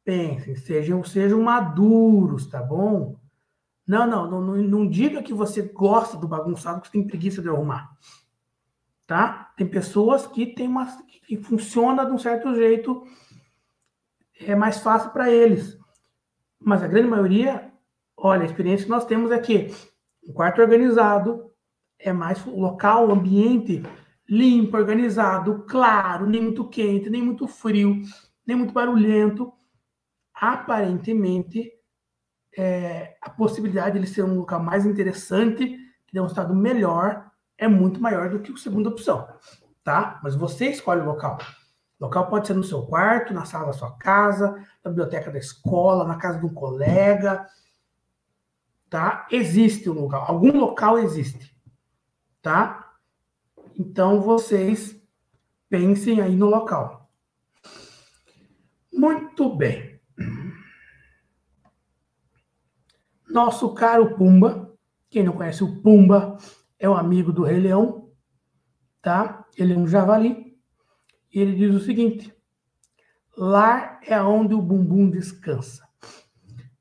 Pensem, sejam maduros, tá bom? Não diga que você gosta do bagunçado, que você tem preguiça de arrumar. Tá? Tem pessoas que que funciona de um certo jeito, é mais fácil para eles. Mas a grande maioria, olha, a experiência que nós temos é que o quarto organizado é mais o local, o ambiente limpo, organizado, claro, nem muito quente, nem muito frio, nem muito barulhento. Aparentemente, a possibilidade de ele ser um local mais interessante, que dê um estado melhor, é muito maior do que a segunda opção, tá? Mas você escolhe o local. O local pode ser no seu quarto, na sala da sua casa, na biblioteca da escola, na casa de um colega, tá? Existe um local, algum local existe, tá? Então, vocês pensem aí no local. Muito bem. Nosso caro Pumba, quem não conhece o Pumba, é um amigo do Rei Leão, tá? Ele é um javali. E ele diz o seguinte: lar é onde o bumbum descansa.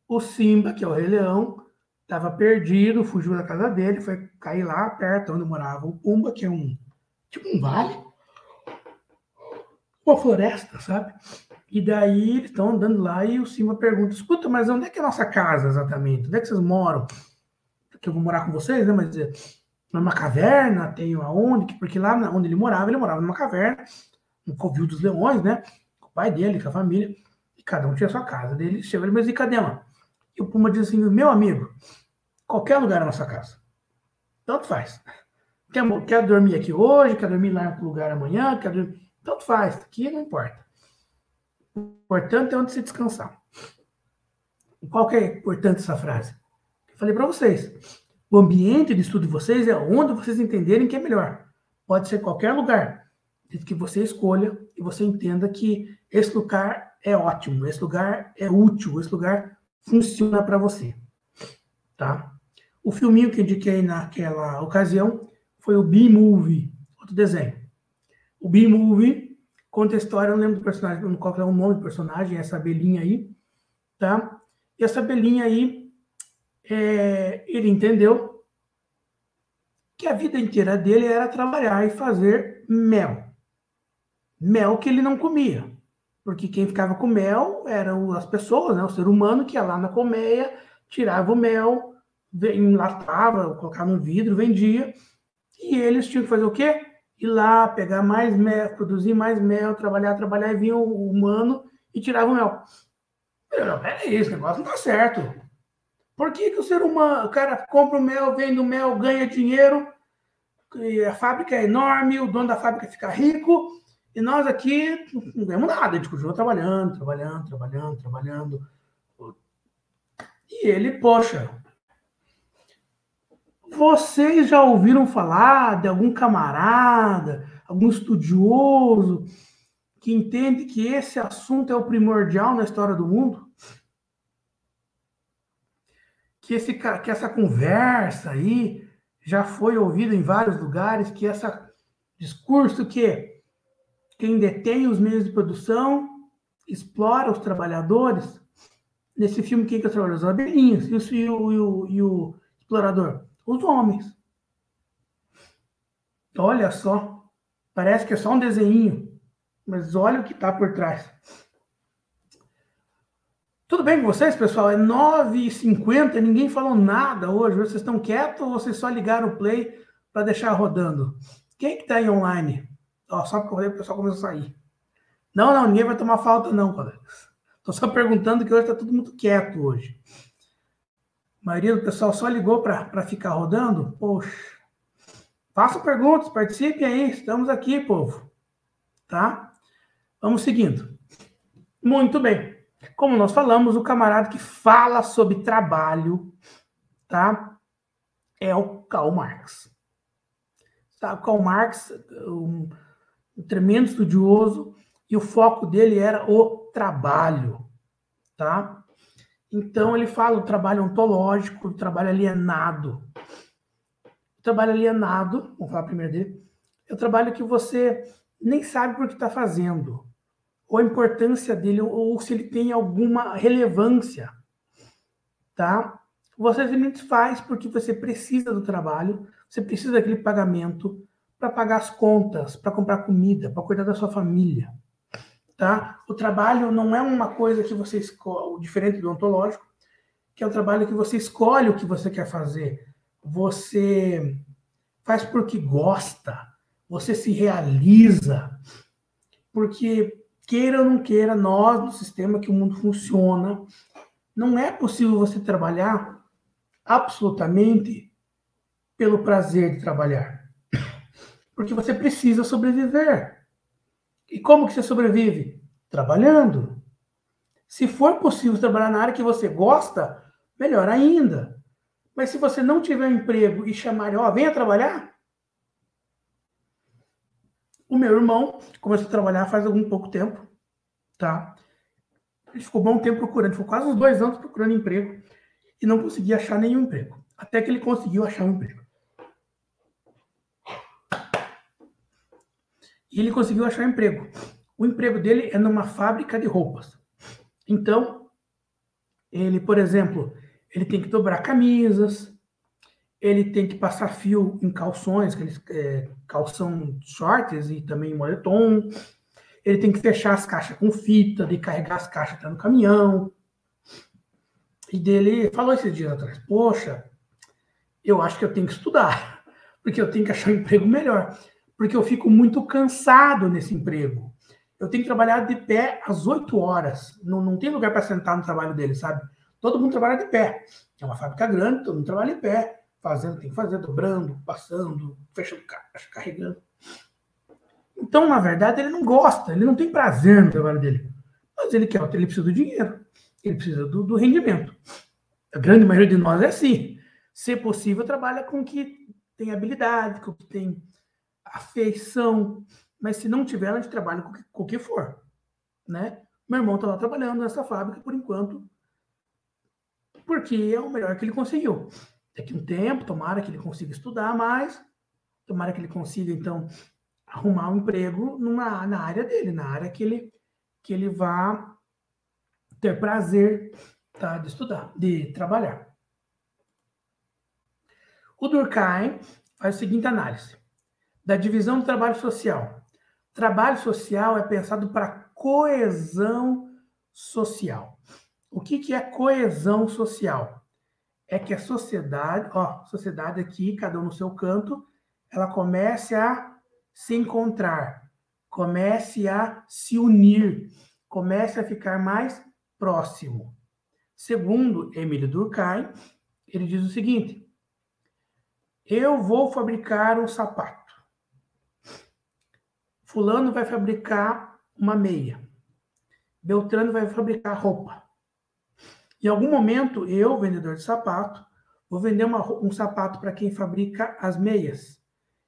O Simba, que é o Rei Leão, estava perdido, fugiu da casa dele, foi cair lá perto onde morava o Pumba, que é tipo um vale, uma floresta, sabe? E daí eles estão andando lá e o Simba pergunta: escuta, mas onde é que é a nossa casa exatamente? Onde é que vocês moram? Porque eu vou morar com vocês, né? Mas numa caverna, tem aonde? Porque lá onde ele morava numa caverna, no covil dos leões, né? Com o pai dele, com a família, e cada um tinha a sua casa. Daí ele chegou, mas e cadê, mano? E o Puma diz assim: meu amigo, qualquer lugar é nossa casa. Tanto faz. Quer dormir aqui hoje, quer dormir lá em outro lugar amanhã, quer dormir... Tanto faz, aqui não importa. O importante é onde você descansar. E qual que é importante essa frase? Eu falei para vocês. O ambiente de estudo de vocês é onde vocês entenderem que é melhor. Pode ser qualquer lugar, desde que você escolha e você entenda que esse lugar é ótimo, esse lugar é útil, esse lugar funciona para você. Tá? O filminho que eu indiquei naquela ocasião foi o B-Movie, outro desenho. O B-Movie conta a história, eu não lembro do personagem, qual é o nome do personagem, essa abelhinha aí, tá? E essa abelhinha aí, ele entendeu que a vida inteira dele era trabalhar e fazer mel. Mel que ele não comia, porque quem ficava com mel eram as pessoas, né? O ser humano que ia lá na colmeia, tirava o mel, enlatava, colocava num vidro, vendia, e eles tinham que fazer o quê? Ir lá, pegar mais mel, produzir mais mel, trabalhar, e vinha o humano e tirava o mel. Peraí, esse negócio não tá certo. Por que o ser humano, o cara compra o mel, vende o mel, ganha dinheiro, e a fábrica é enorme, o dono da fábrica fica rico, e nós aqui não ganhamos nada, a gente continua trabalhando. E ele, poxa, vocês já ouviram falar de algum camarada, algum estudioso que entende que esse assunto é o primordial na história do mundo? Que essa conversa aí já foi ouvida em vários lugares, que esse discurso que quem detém os meios de produção explora os trabalhadores. Nesse filme, quem que é os trabalhadores? Os abelhinhos. Isso e o explorador? Os homens. Olha só. Parece que é só um desenho. Mas olha o que está por trás. Tudo bem com vocês, pessoal? É 9h50, ninguém falou nada hoje. Vocês estão quietos ou vocês só ligaram o play para deixar rodando? Quem que está aí online? Ó, só porque o pessoal começou a sair. Não, ninguém vai tomar falta não, colegas. Estou só perguntando que hoje está tudo muito quieto hoje. A maioria do pessoal só ligou para ficar rodando. Poxa. Façam perguntas, participem aí. Estamos aqui, povo. Tá? Vamos seguindo. Muito bem. Como nós falamos, o camarada que fala sobre trabalho, tá? É o Karl Marx. Tá? O Karl Marx, um tremendo estudioso, e o foco dele era o trabalho, tá? Então ele fala do trabalho ontológico, do trabalho alienado. O trabalho alienado, vamos falar primeiro dele, é o trabalho que você nem sabe por que está fazendo, ou a importância dele, ou se ele tem alguma relevância, tá? Você simplesmente faz porque você precisa do trabalho, você precisa daquele pagamento para pagar as contas, para comprar comida, para cuidar da sua família, tá? O trabalho não é uma coisa que você escolhe, diferente do ontológico, que é o trabalho que você escolhe o que você quer fazer. Você faz porque gosta, você se realiza, porque queira ou não queira, nós, no sistema que o mundo funciona, não é possível você trabalhar absolutamente pelo prazer de trabalhar. Porque você precisa sobreviver. E como que você sobrevive? Trabalhando. Se for possível trabalhar na área que você gosta, melhor ainda. Mas se você não tiver um emprego e chamar, ó, venha trabalhar. O meu irmão começou a trabalhar faz algum pouco tempo, tá? Ele ficou bom tempo procurando, ficou quase uns 2 anos procurando emprego e não conseguia achar nenhum emprego. Até que ele conseguiu achar um emprego. E ele conseguiu achar um emprego. O emprego dele é numa fábrica de roupas. Então, ele, por exemplo, ele tem que dobrar camisas, ele tem que passar fio em calções, aqueles calção shorts e também moletom. Ele tem que fechar as caixas com fita, de carregar as caixas até no caminhão. E dele falou esses dias atrás, poxa, eu acho que eu tenho que estudar, porque eu tenho que achar um emprego melhor, porque eu fico muito cansado nesse emprego. Eu tenho que trabalhar de pé às 8 horas. Não tem lugar para sentar no trabalho dele, sabe? Todo mundo trabalha de pé. É uma fábrica grande, todo mundo trabalha de pé. Fazendo, tem que fazer, dobrando, passando, fechando caixa, carregando. Então, na verdade, ele não gosta, ele não tem prazer no trabalho dele. Mas ele quer, ele precisa do dinheiro, ele precisa do rendimento. A grande maioria de nós é assim. Se possível, trabalha com o que tem habilidade, com o que tem afeição. Mas se não tiver, a gente trabalha com o que for, né? Meu irmão está lá trabalhando nessa fábrica por enquanto, porque é o melhor que ele conseguiu. Daqui a um tempo, tomara que ele consiga estudar mais, tomara que ele consiga, então, arrumar um emprego na área dele, na área que ele vá ter prazer, tá, de estudar, de trabalhar. O Durkheim faz a seguinte análise da divisão do trabalho social. Trabalho social é pensado para coesão social. O que é coesão social? É que a sociedade aqui, cada um no seu canto, ela comece a se encontrar, comece a se unir, comece a ficar mais próximo. Segundo Emílio Durkheim, ele diz o seguinte: eu vou fabricar um sapato. Fulano vai fabricar uma meia. Beltrano vai fabricar roupa. Em algum momento, eu, vendedor de sapato, vou vender um sapato para quem fabrica as meias.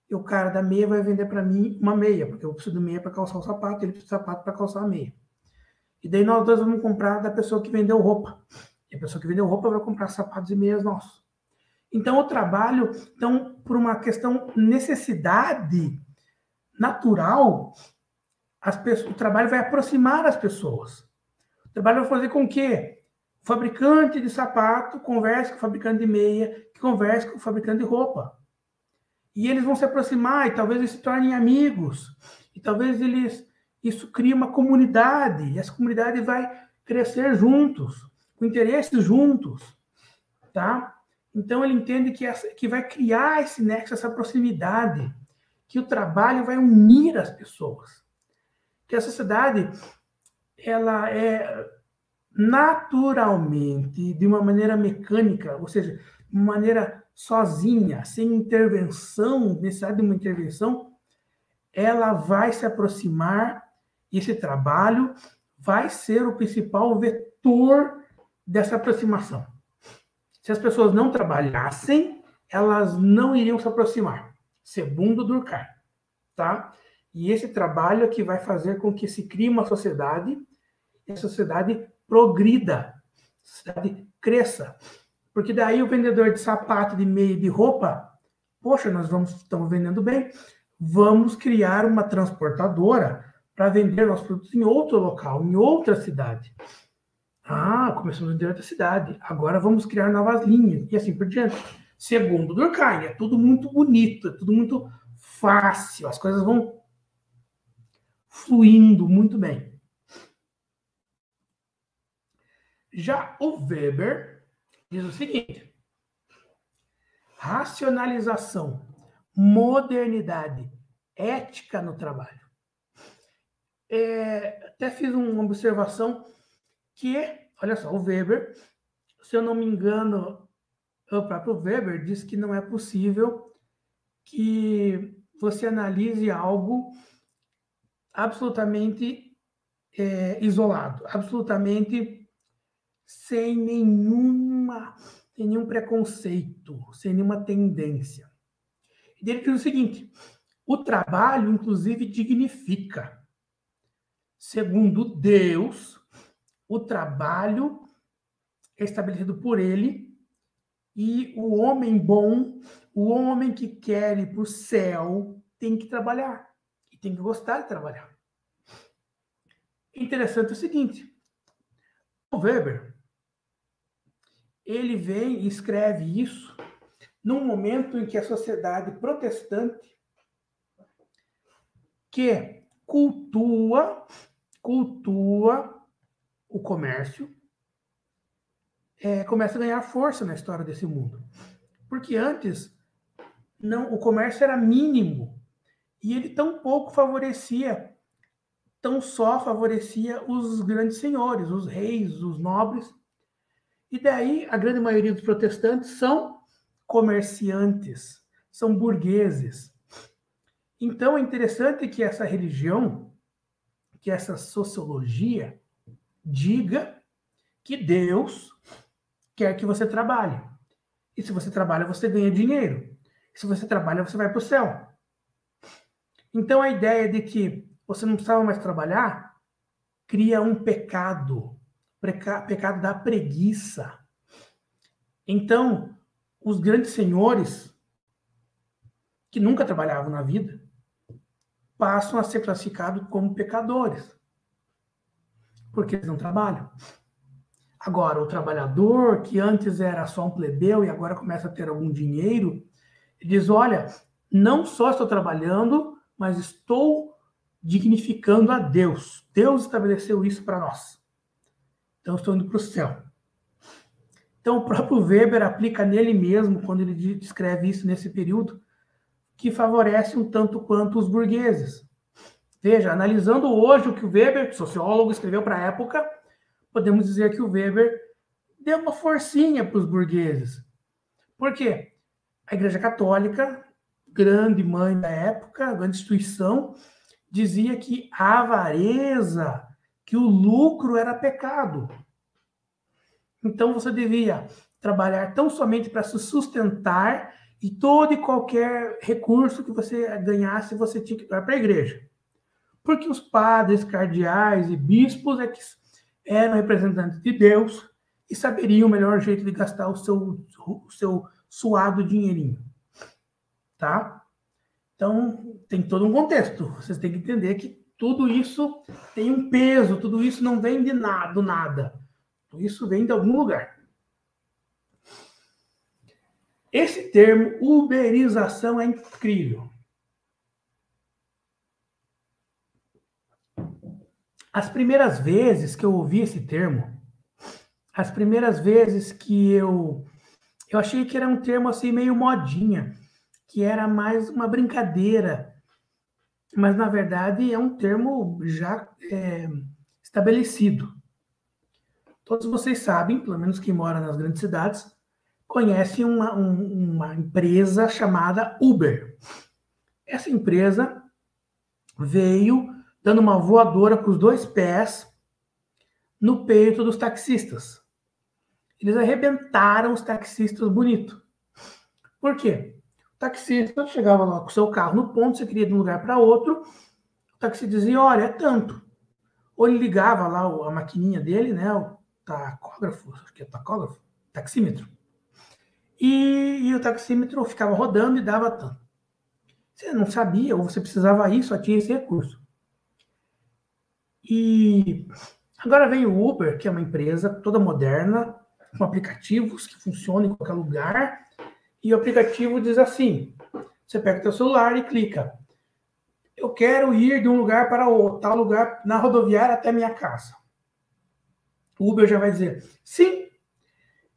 E o cara da meia vai vender para mim uma meia, porque eu preciso de meia para calçar o sapato, ele precisa de sapato para calçar a meia. E daí nós dois vamos comprar da pessoa que vendeu roupa. E a pessoa que vendeu roupa vai comprar sapatos e meias nossos. Então, o trabalho, por uma questão necessidade natural, o trabalho vai aproximar as pessoas. O trabalho vai fazer com que o fabricante de sapato converse com o fabricante de meia, que converse com o fabricante de roupa. E eles vão se aproximar, e talvez eles se tornem amigos, e talvez isso crie uma comunidade, e essa comunidade vai crescer juntos, com interesses juntos, tá? Então, ele entende que vai criar esse nexo, essa proximidade, que o trabalho vai unir as pessoas. Que a sociedade, ela é naturalmente, de uma maneira mecânica, ou seja, de uma maneira sozinha, sem intervenção, necessidade de uma intervenção, ela vai se aproximar, e esse trabalho vai ser o principal vetor dessa aproximação. Se as pessoas não trabalhassem, elas não iriam se aproximar, segundo Durkheim, tá? E esse trabalho é que vai fazer com que se crie uma sociedade, e a sociedade progrida, a sociedade cresça. Porque daí o vendedor de sapato, de meia e de roupa, poxa, estamos vendendo bem, vamos criar uma transportadora para vender nossos produtos em outro local, em outra cidade. Começamos a vender em outra cidade, agora vamos criar novas linhas, e assim por diante. Segundo Durkheim, é tudo muito bonito, é tudo muito fácil, as coisas vão fluindo muito bem. Já o Weber diz o seguinte: racionalização, modernidade, ética no trabalho. Até fiz uma observação que, olha só, o Weber, se eu não me engano, o próprio Weber diz que não é possível que você analise algo absolutamente isolado, absolutamente sem nenhum preconceito, sem nenhuma tendência. E ele diz o seguinte: o trabalho, inclusive, dignifica. Segundo Deus, o trabalho é estabelecido por ele, e o homem bom, o homem que quer ir para o céu, tem que trabalhar, e tem que gostar de trabalhar. Interessante o seguinte: o Weber, ele vem e escreve isso num momento em que a sociedade protestante, que cultua o comércio, começa a ganhar força na história desse mundo. Porque antes, o comércio era mínimo, e ele tão só favorecia os grandes senhores, os reis, os nobres. E daí, a grande maioria dos protestantes são comerciantes, são burgueses. Então, é interessante que essa religião, que essa sociologia, diga que Deus quer que você trabalhe. E se você trabalha, você ganha dinheiro. E se você trabalha, você vai para o céu. Então, a ideia de que você não precisava mais trabalhar cria um pecado da preguiça. Então, os grandes senhores, que nunca trabalhavam na vida, passam a ser classificados como pecadores, porque eles não trabalham. Agora, o trabalhador, que antes era só um plebeu e agora começa a ter algum dinheiro, ele diz: olha, não só estou trabalhando, mas estou dignificando a Deus. Deus estabeleceu isso para nós. Então, estou indo para o céu. Então, o próprio Weber aplica nele mesmo, quando ele descreve isso nesse período, que favorece um tanto quanto os burgueses. Veja, analisando hoje o que o Weber, sociólogo, escreveu para a época, podemos dizer que o Weber deu uma forcinha para os burgueses. Por quê? A Igreja Católica, grande mãe da época, grande instituição, dizia que a avareza, que o lucro era pecado. Então você devia trabalhar tão somente para se sustentar e todo e qualquer recurso que você ganhasse, você tinha que dar para a igreja. Porque os padres, cardeais e bispos é que eram representantes de Deus e saberiam o melhor jeito de gastar o seu suado dinheirinho. Tá? Então, tem todo um contexto. Vocês têm que entender que tudo isso tem um peso, tudo isso não vem de nada, do nada. Tudo isso vem de algum lugar. Esse termo, uberização, é incrível. As primeiras vezes que eu ouvi esse termo, as primeiras vezes que eu achei que era um termo assim meio modinha, que era mais uma brincadeira, mas na verdade é um termo já estabelecido. Todos vocês sabem, pelo menos quem mora nas grandes cidades, conhecem uma empresa chamada Uber. Essa empresa veio dando uma voadora com os 2 pés no peito dos taxistas. Eles arrebentaram os taxistas bonito. Por quê? O taxista chegava lá com o seu carro no ponto, você queria ir de um lugar para outro, o taxista dizia, olha, é tanto. Ou ele ligava lá a maquininha dele, né, o tacógrafo, acho que é tacógrafo, taxímetro. E o taxímetro ficava rodando e dava tanto. Você não sabia, ou você precisava ir, só tinha esse recurso. E agora vem o Uber, que é uma empresa toda moderna, com aplicativos que funcionam em qualquer lugar, e o aplicativo diz assim, você pega o seu celular e clica, eu quero ir de um lugar para outro, tal lugar, na rodoviária até minha casa. O Uber já vai dizer, sim,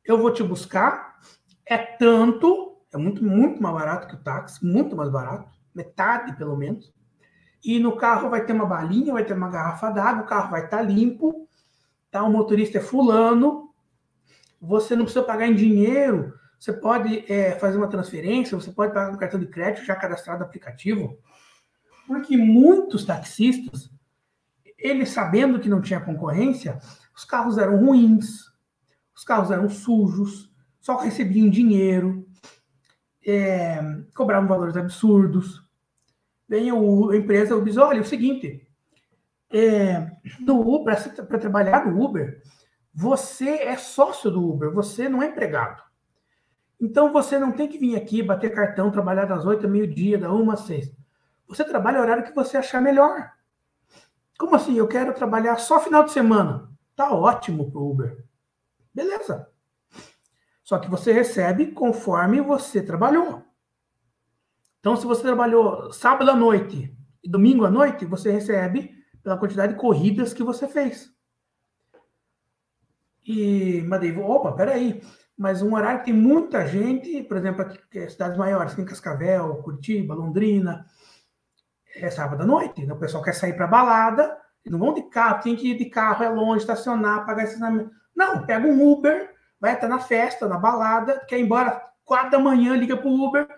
eu vou te buscar, é tanto, é muito, muito mais barato que o táxi, muito mais barato, metade pelo menos, e no carro vai ter uma balinha, vai ter uma garrafa d'água, o carro vai estar limpo, tá? O motorista é fulano, você não precisa pagar em dinheiro, você pode fazer uma transferência, você pode pagar com cartão de crédito já cadastrado no aplicativo, porque muitos taxistas, eles sabendo que não tinha concorrência, os carros eram ruins, os carros eram sujos, só recebiam dinheiro, cobravam valores absurdos. Vem a empresa diz, olha, é o seguinte, para trabalhar no Uber, você é sócio do Uber, você não é empregado. Então você não tem que vir aqui, bater cartão, trabalhar das 8 ao meio-dia, da 1 às 6. Você trabalha o horário que você achar melhor. Como assim? Eu quero trabalhar só final de semana. Tá ótimo pro Uber. Beleza. Só que você recebe conforme você trabalhou. Então, se você trabalhou sábado à noite e domingo à noite, você recebe pela quantidade de corridas que você fez. Mas daí, opa, peraí. Mas um horário que tem muita gente, por exemplo, aqui, cidades maiores, tem Cascavel, Curitiba, Londrina, é sábado à noite. Então, o pessoal quer sair para balada, não vão de carro, tem que ir de carro, é longe, estacionar, pagar estacionamento. Não, pega um Uber, vai estar na festa, na balada, quer ir embora 4 da manhã, liga pro Uber,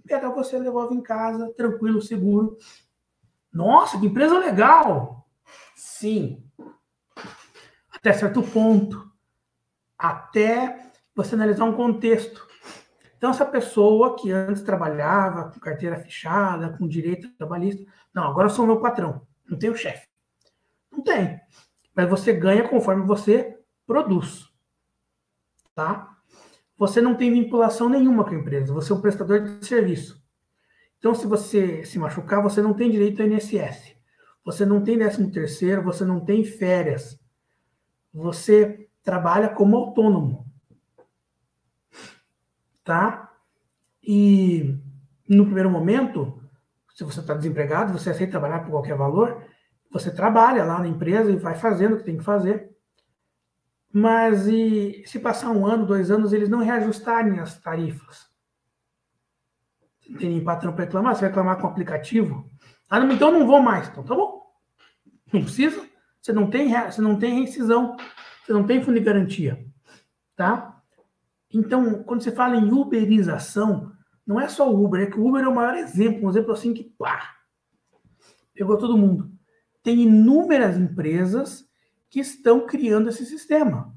pega você, devolve em casa, tranquilo, seguro. Nossa, que empresa legal! Sim. Até certo ponto. Até você analisar um contexto. Então, essa pessoa que antes trabalhava com carteira fechada, com direito trabalhista, não, agora eu sou meu patrão, não tenho chefe. Não tem. Mas você ganha conforme você produz. Tá? Você não tem vinculação nenhuma com a empresa, você é um prestador de serviço. Então, se você se machucar, você não tem direito ao INSS. Você não tem 13º, você não tem férias. Você trabalha como autônomo. Tá? E no primeiro momento, se você está desempregado, você aceita trabalhar por qualquer valor, você trabalha lá na empresa e vai fazendo o que tem que fazer. Mas e se passar 1 ano, 2 anos, eles não reajustarem as tarifas? Não tem nem patrão para reclamar, você vai reclamar com o aplicativo? Ah, não, então não vou mais. Então tá bom. Não precisa. Você não tem rescisão, você não tem fundo de garantia. tá? Então, quando você fala em uberização, não é só o Uber, é que o Uber é o maior exemplo, um exemplo assim que, pá, pegou todo mundo. Tem inúmeras empresas que estão criando esse sistema.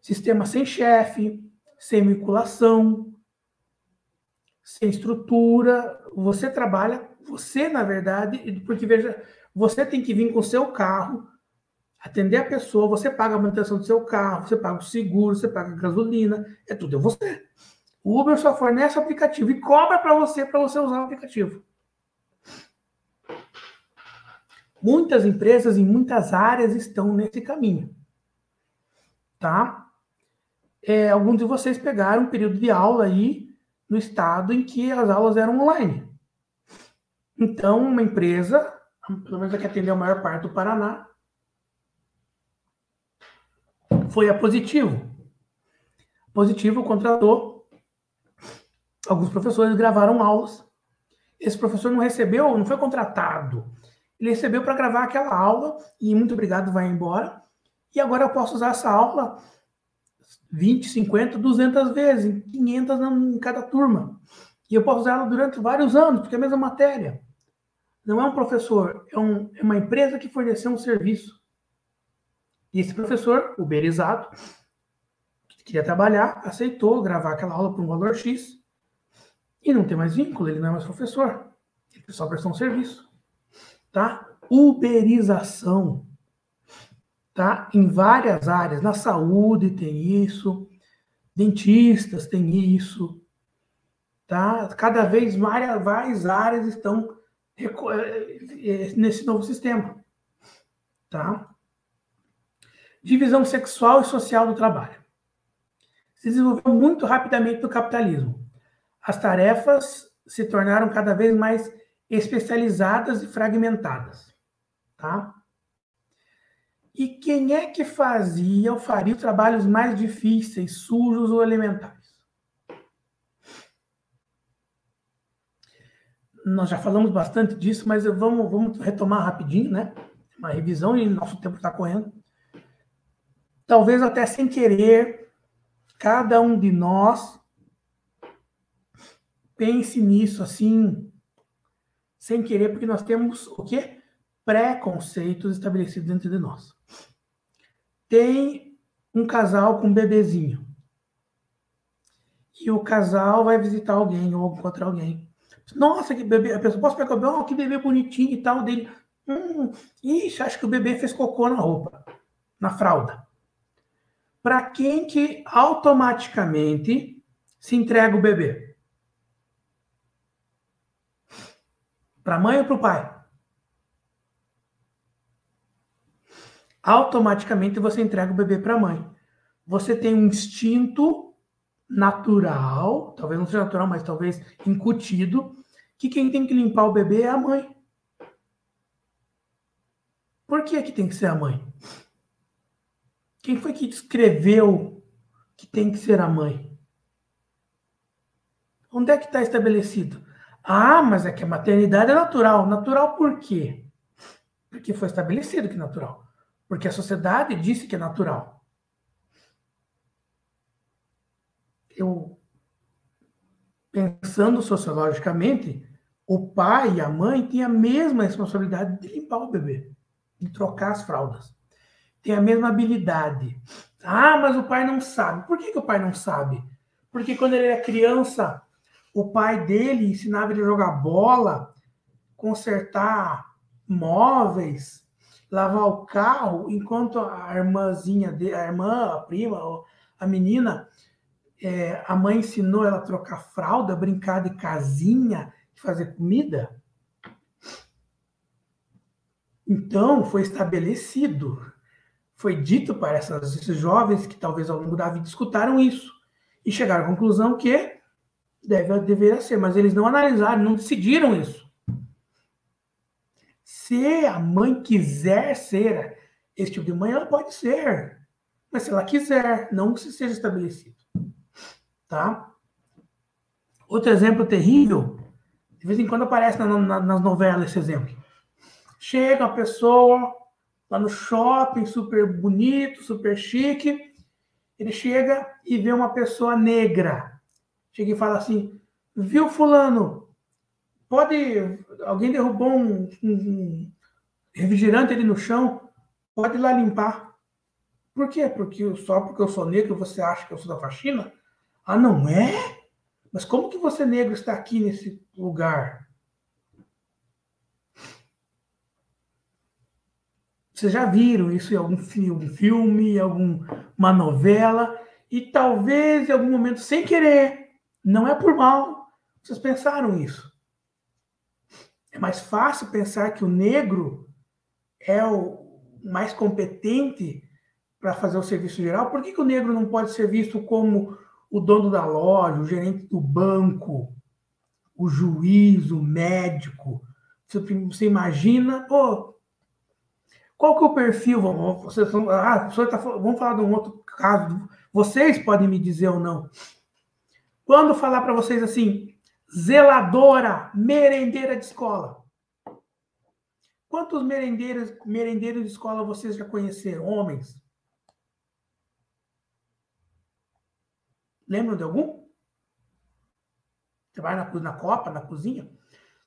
Sistema sem chefe, sem vinculação, sem estrutura. Você trabalha, você, na verdade, porque veja, você tem que vir com o seu carro, atender a pessoa, você paga a manutenção do seu carro, você paga o seguro, você paga a gasolina, é tudo é você. O Uber só fornece o aplicativo e cobra para você usar o aplicativo. Muitas empresas em muitas áreas estão nesse caminho, tá? Alguns de vocês pegaram um período de aula aí no estado em que as aulas eram online. Então, uma empresa, pelo menos a que atendeu a maior parte do Paraná, foi a Positivo. Positivo contratou alguns professores, gravaram aulas. Esse professor não recebeu, não foi contratado. Ele recebeu para gravar aquela aula e muito obrigado, vai embora. E agora eu posso usar essa aula 20, 50, 200 vezes, 500 em cada turma. E eu posso usar ela durante vários anos, porque é a mesma matéria. Não é um professor, é uma empresa que forneceu um serviço. E esse professor, uberizado, que queria trabalhar, aceitou gravar aquela aula por um valor X e não tem mais vínculo, ele não é mais professor. Ele só prestou um serviço. Tá? Uberização. Tá? Em várias áreas. Na saúde tem isso, dentistas têm isso. Tá? Cada vez mais áreas estão nesse novo sistema. Tá? Divisão sexual e social do trabalho. Se desenvolveu muito rapidamente no capitalismo. As tarefas se tornaram cada vez mais especializadas e fragmentadas. Tá? E quem é que fazia ou faria os trabalhos mais difíceis, sujos ou elementares? Nós já falamos bastante disso, mas vamos retomar rapidinho, né? Uma revisão e nosso tempo está correndo. Talvez até sem querer, cada um de nós pense nisso assim, sem querer, porque nós temos o quê? Preconceitos estabelecidos dentro de nós. Tem um casal com um bebezinho. E o casal vai visitar alguém ou encontrar alguém. Nossa, que bebê. A pessoa, posso pegar o bebê? Oh, que bebê bonitinho e tal dele. Ixi, acho que o bebê fez cocô na roupa, na fralda. Para quem que automaticamente se entrega o bebê? Para a mãe ou para o pai? Automaticamente você entrega o bebê para a mãe. Você tem um instinto natural, talvez não seja natural, mas talvez incutido, que quem tem que limpar o bebê é a mãe. Por que tem que ser a mãe? Quem foi que descreveu que tem que ser a mãe? Onde é que está estabelecido? Ah, mas é que a maternidade é natural. Natural por quê? Porque foi estabelecido que é natural. Porque a sociedade disse que é natural. Pensando sociologicamente, o pai e a mãe têm a mesma responsabilidade de limpar o bebê, de trocar as fraldas. Tem a mesma habilidade. Ah, mas o pai não sabe. Por que o pai não sabe? Porque quando ele era criança, o pai dele ensinava ele a jogar bola, consertar móveis, lavar o carro, enquanto a irmãzinha, a prima, a menina, a mãe ensinou ela a trocar fralda, brincar de casinha, fazer comida. Então, foi estabelecido, foi dito para esses jovens que talvez ao longo da vida escutaram isso e chegaram à conclusão que deveria ser, mas eles não analisaram, não decidiram isso. Se a mãe quiser ser esse tipo de mãe, ela pode ser, mas se ela quiser, não que seja estabelecido. Tá? Outro exemplo terrível, de vez em quando aparece nas novelas esse exemplo. Chega uma pessoa lá no shopping, super bonito, super chique, Ele chega e vê uma pessoa negra. Chega e fala assim, viu, fulano, alguém derrubou um refrigerante ali no chão, pode ir lá limpar. Por quê? Só porque eu sou negro você acha que eu sou da faxina? Ah, não é? Mas como que você negro está aqui nesse lugar? Vocês já viram isso em algum filme, alguma novela, e talvez em algum momento, sem querer, não é por mal, vocês pensaram isso. É mais fácil pensar que o negro é o mais competente para fazer o serviço geral. Por que o negro não pode ser visto como o dono da loja, o gerente do banco, o juiz, o médico? Você imagina, qual que é o perfil? Vamos falar de um outro caso. Vocês podem me dizer ou não. Quando falar para vocês assim, zeladora, merendeira de escola. Quantos merendeiros de escola vocês já conheceram? Homens? Lembram de algum? Você vai na copa, na cozinha?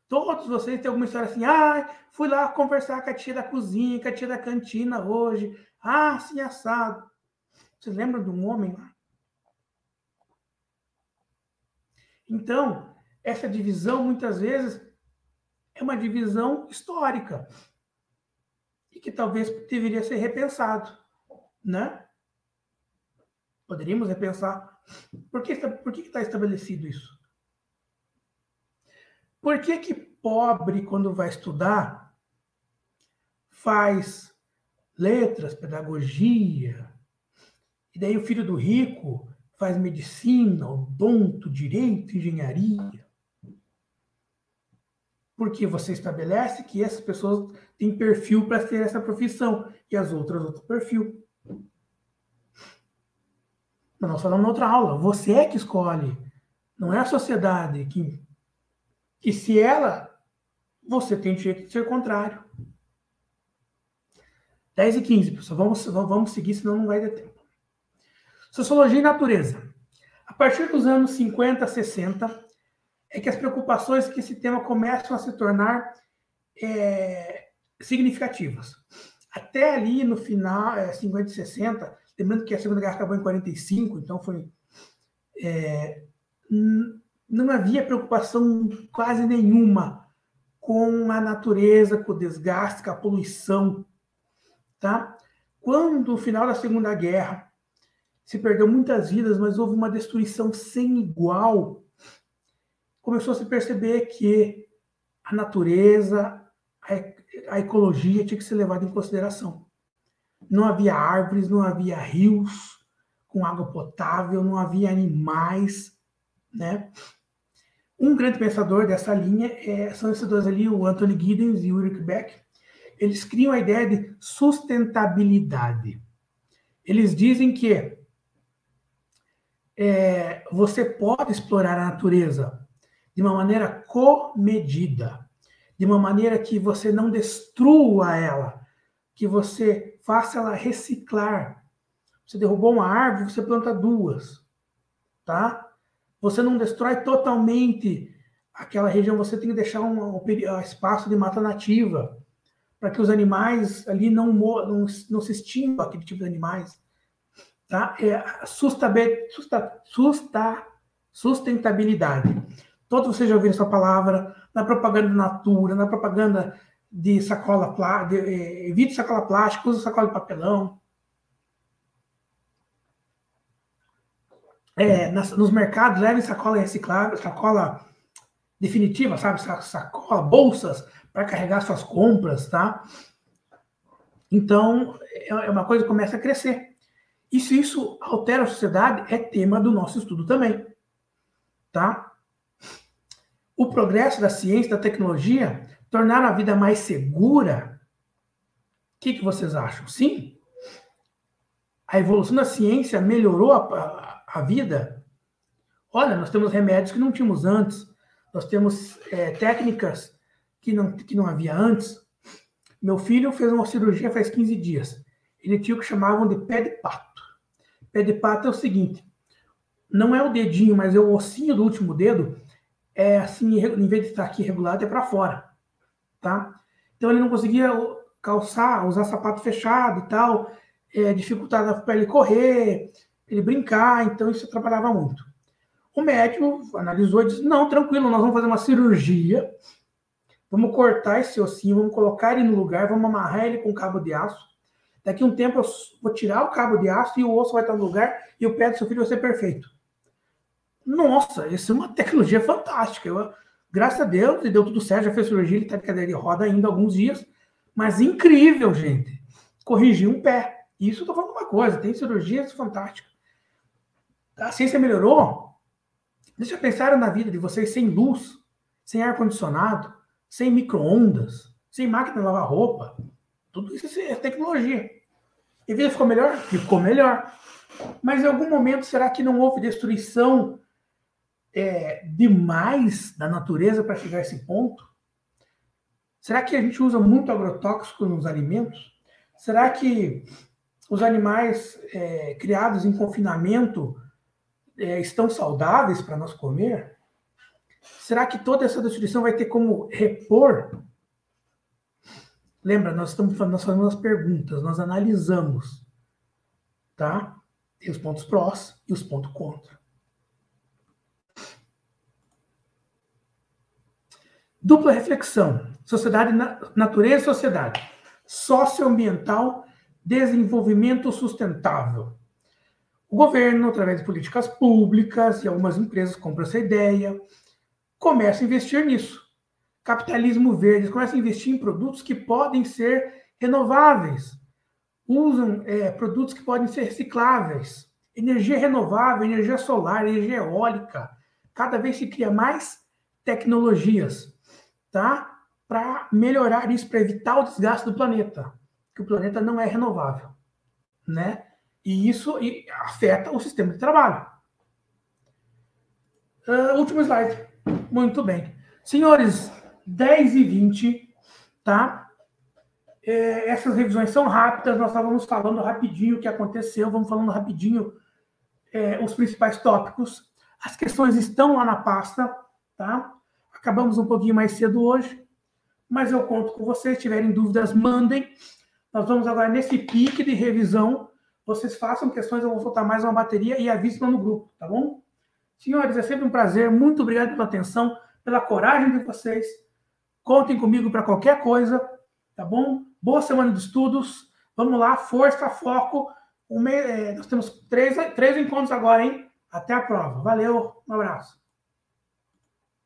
Todos vocês têm alguma história assim, fui lá conversar com a tia da cozinha, com a tia da cantina hoje, assim assado. Vocês lembram de um homem lá? Então, essa divisão, muitas vezes, é uma divisão histórica e que talvez deveria ser repensado, né? Poderíamos repensar. Por que está estabelecido isso? Por que pobre, quando vai estudar, faz letras, pedagogia, e daí o filho do rico faz medicina, odonto, direito, engenharia? Porque você estabelece que essas pessoas têm perfil para ter essa profissão e as outras outro perfil. Mas nós falamos na outra aula, você é que escolhe, não é a sociedade que se ela, você tem direito de ser contrário. 10h15, pessoal, vamos seguir, senão não vai dar tempo. Sociologia e natureza. A partir dos anos 50, 60, é que as preocupações que esse tema começam a se tornar significativas. Até ali no final, 50 e 60, lembrando que a Segunda Guerra acabou em 45, então não havia preocupação quase nenhuma com a natureza, com o desgaste, com a poluição. Tá? Quando, no final da Segunda Guerra, se perdeu muitas vidas, mas houve uma destruição sem igual, começou a se perceber que a natureza, a ecologia tinha que ser levada em consideração. Não havia árvores, não havia rios com água potável, não havia animais, né? Um grande pensador dessa linha são esses dois ali, o Anthony Giddens e o Ulrich Beck. Eles criam a ideia de sustentabilidade. Eles dizem que você pode explorar a natureza de uma maneira comedida, de uma maneira que você não destrua ela, que você faça ela reciclar. Você derrubou uma árvore, você planta duas, tá? Você não destrói totalmente aquela região, você tem que deixar um espaço de mata nativa, para que os animais ali não se extinguam, aquele tipo de animais. Tá? Sustentabilidade. Todos vocês já ouviram essa palavra na propaganda do Natura, na propaganda de sacola plástica, evite sacola plástica, use sacola de papelão. Nos mercados, levem sacola reciclável, sacola definitiva, sabe? Sacola, bolsas para carregar suas compras, tá? Então, é uma coisa que começa a crescer. E se isso altera a sociedade, é tema do nosso estudo também, tá? O progresso da ciência, da tecnologia, tornaram a vida mais segura? O que vocês acham? Sim? A evolução da ciência melhorou a vida? Olha, nós temos remédios que não tínhamos antes, nós temos técnicas que não havia antes. Meu filho fez uma cirurgia faz 15 dias. Ele tinha o que chamavam de pé de pato. Pé de pato é o seguinte, não é o dedinho, mas é o ossinho do último dedo, é assim, em vez de estar aqui regulado, é para fora, tá? Então ele não conseguia calçar, usar sapato fechado e tal, dificultava para ele correr, ele brincar, então isso atrapalhava muito. O médico analisou e disse, não, tranquilo, nós vamos fazer uma cirurgia, vamos cortar esse ossinho, vamos colocar ele no lugar, vamos amarrar ele com cabo de aço. Daqui a um tempo eu vou tirar o cabo de aço e o osso vai estar no lugar e o pé do seu filho vai ser perfeito. Nossa, isso é uma tecnologia fantástica. Graças a Deus, deu tudo certo, já fez cirurgia, ele está de cadeira de roda ainda há alguns dias. Mas incrível, gente. Corrigir um pé. Isso eu estou falando uma coisa, tem cirurgias fantásticas. A ciência melhorou. Deixa eu pensar na vida de vocês sem luz, sem ar-condicionado, sem micro-ondas, sem máquina de lavar roupa. Tudo isso é tecnologia. E a vida ficou melhor? Ficou melhor. Mas em algum momento, será que não houve destruição demais da natureza para chegar a esse ponto? Será que a gente usa muito agrotóxico nos alimentos? Será que os animais criados em confinamento estão saudáveis para nós comer? Será que toda essa destruição vai ter como repor? Lembra, nós fazemos as perguntas, nós analisamos, tá? Tem os pontos prós e os pontos contra. Dupla reflexão. Sociedade, natureza e sociedade. Socioambiental, desenvolvimento sustentável. O governo, através de políticas públicas e algumas empresas compram essa ideia, começa a investir nisso. Capitalismo verde, começa a investir em produtos que podem ser renováveis. Usam produtos que podem ser recicláveis. Energia renovável, energia solar, energia eólica. Cada vez se cria mais tecnologias, tá? Para melhorar isso, para evitar o desgaste do planeta. Que o planeta não é renovável, né? E isso afeta o sistema de trabalho. Último slide. Muito bem. Senhores, 10h20, tá? Essas revisões são rápidas, nós estávamos falando rapidinho o que aconteceu, vamos falando rapidinho os principais tópicos. As questões estão lá na pasta, tá? Acabamos um pouquinho mais cedo hoje, mas eu conto com vocês. Se tiverem dúvidas, mandem. Nós vamos agora nesse pique de revisão. Vocês façam questões, eu vou soltar mais uma bateria e avisem no grupo, tá bom? Senhores, é sempre um prazer. Muito obrigado pela atenção, pela coragem de vocês. Contem comigo para qualquer coisa, tá bom? Boa semana de estudos. Vamos lá, força, foco. Nós temos três encontros agora, hein? Até a prova. Valeu, um abraço.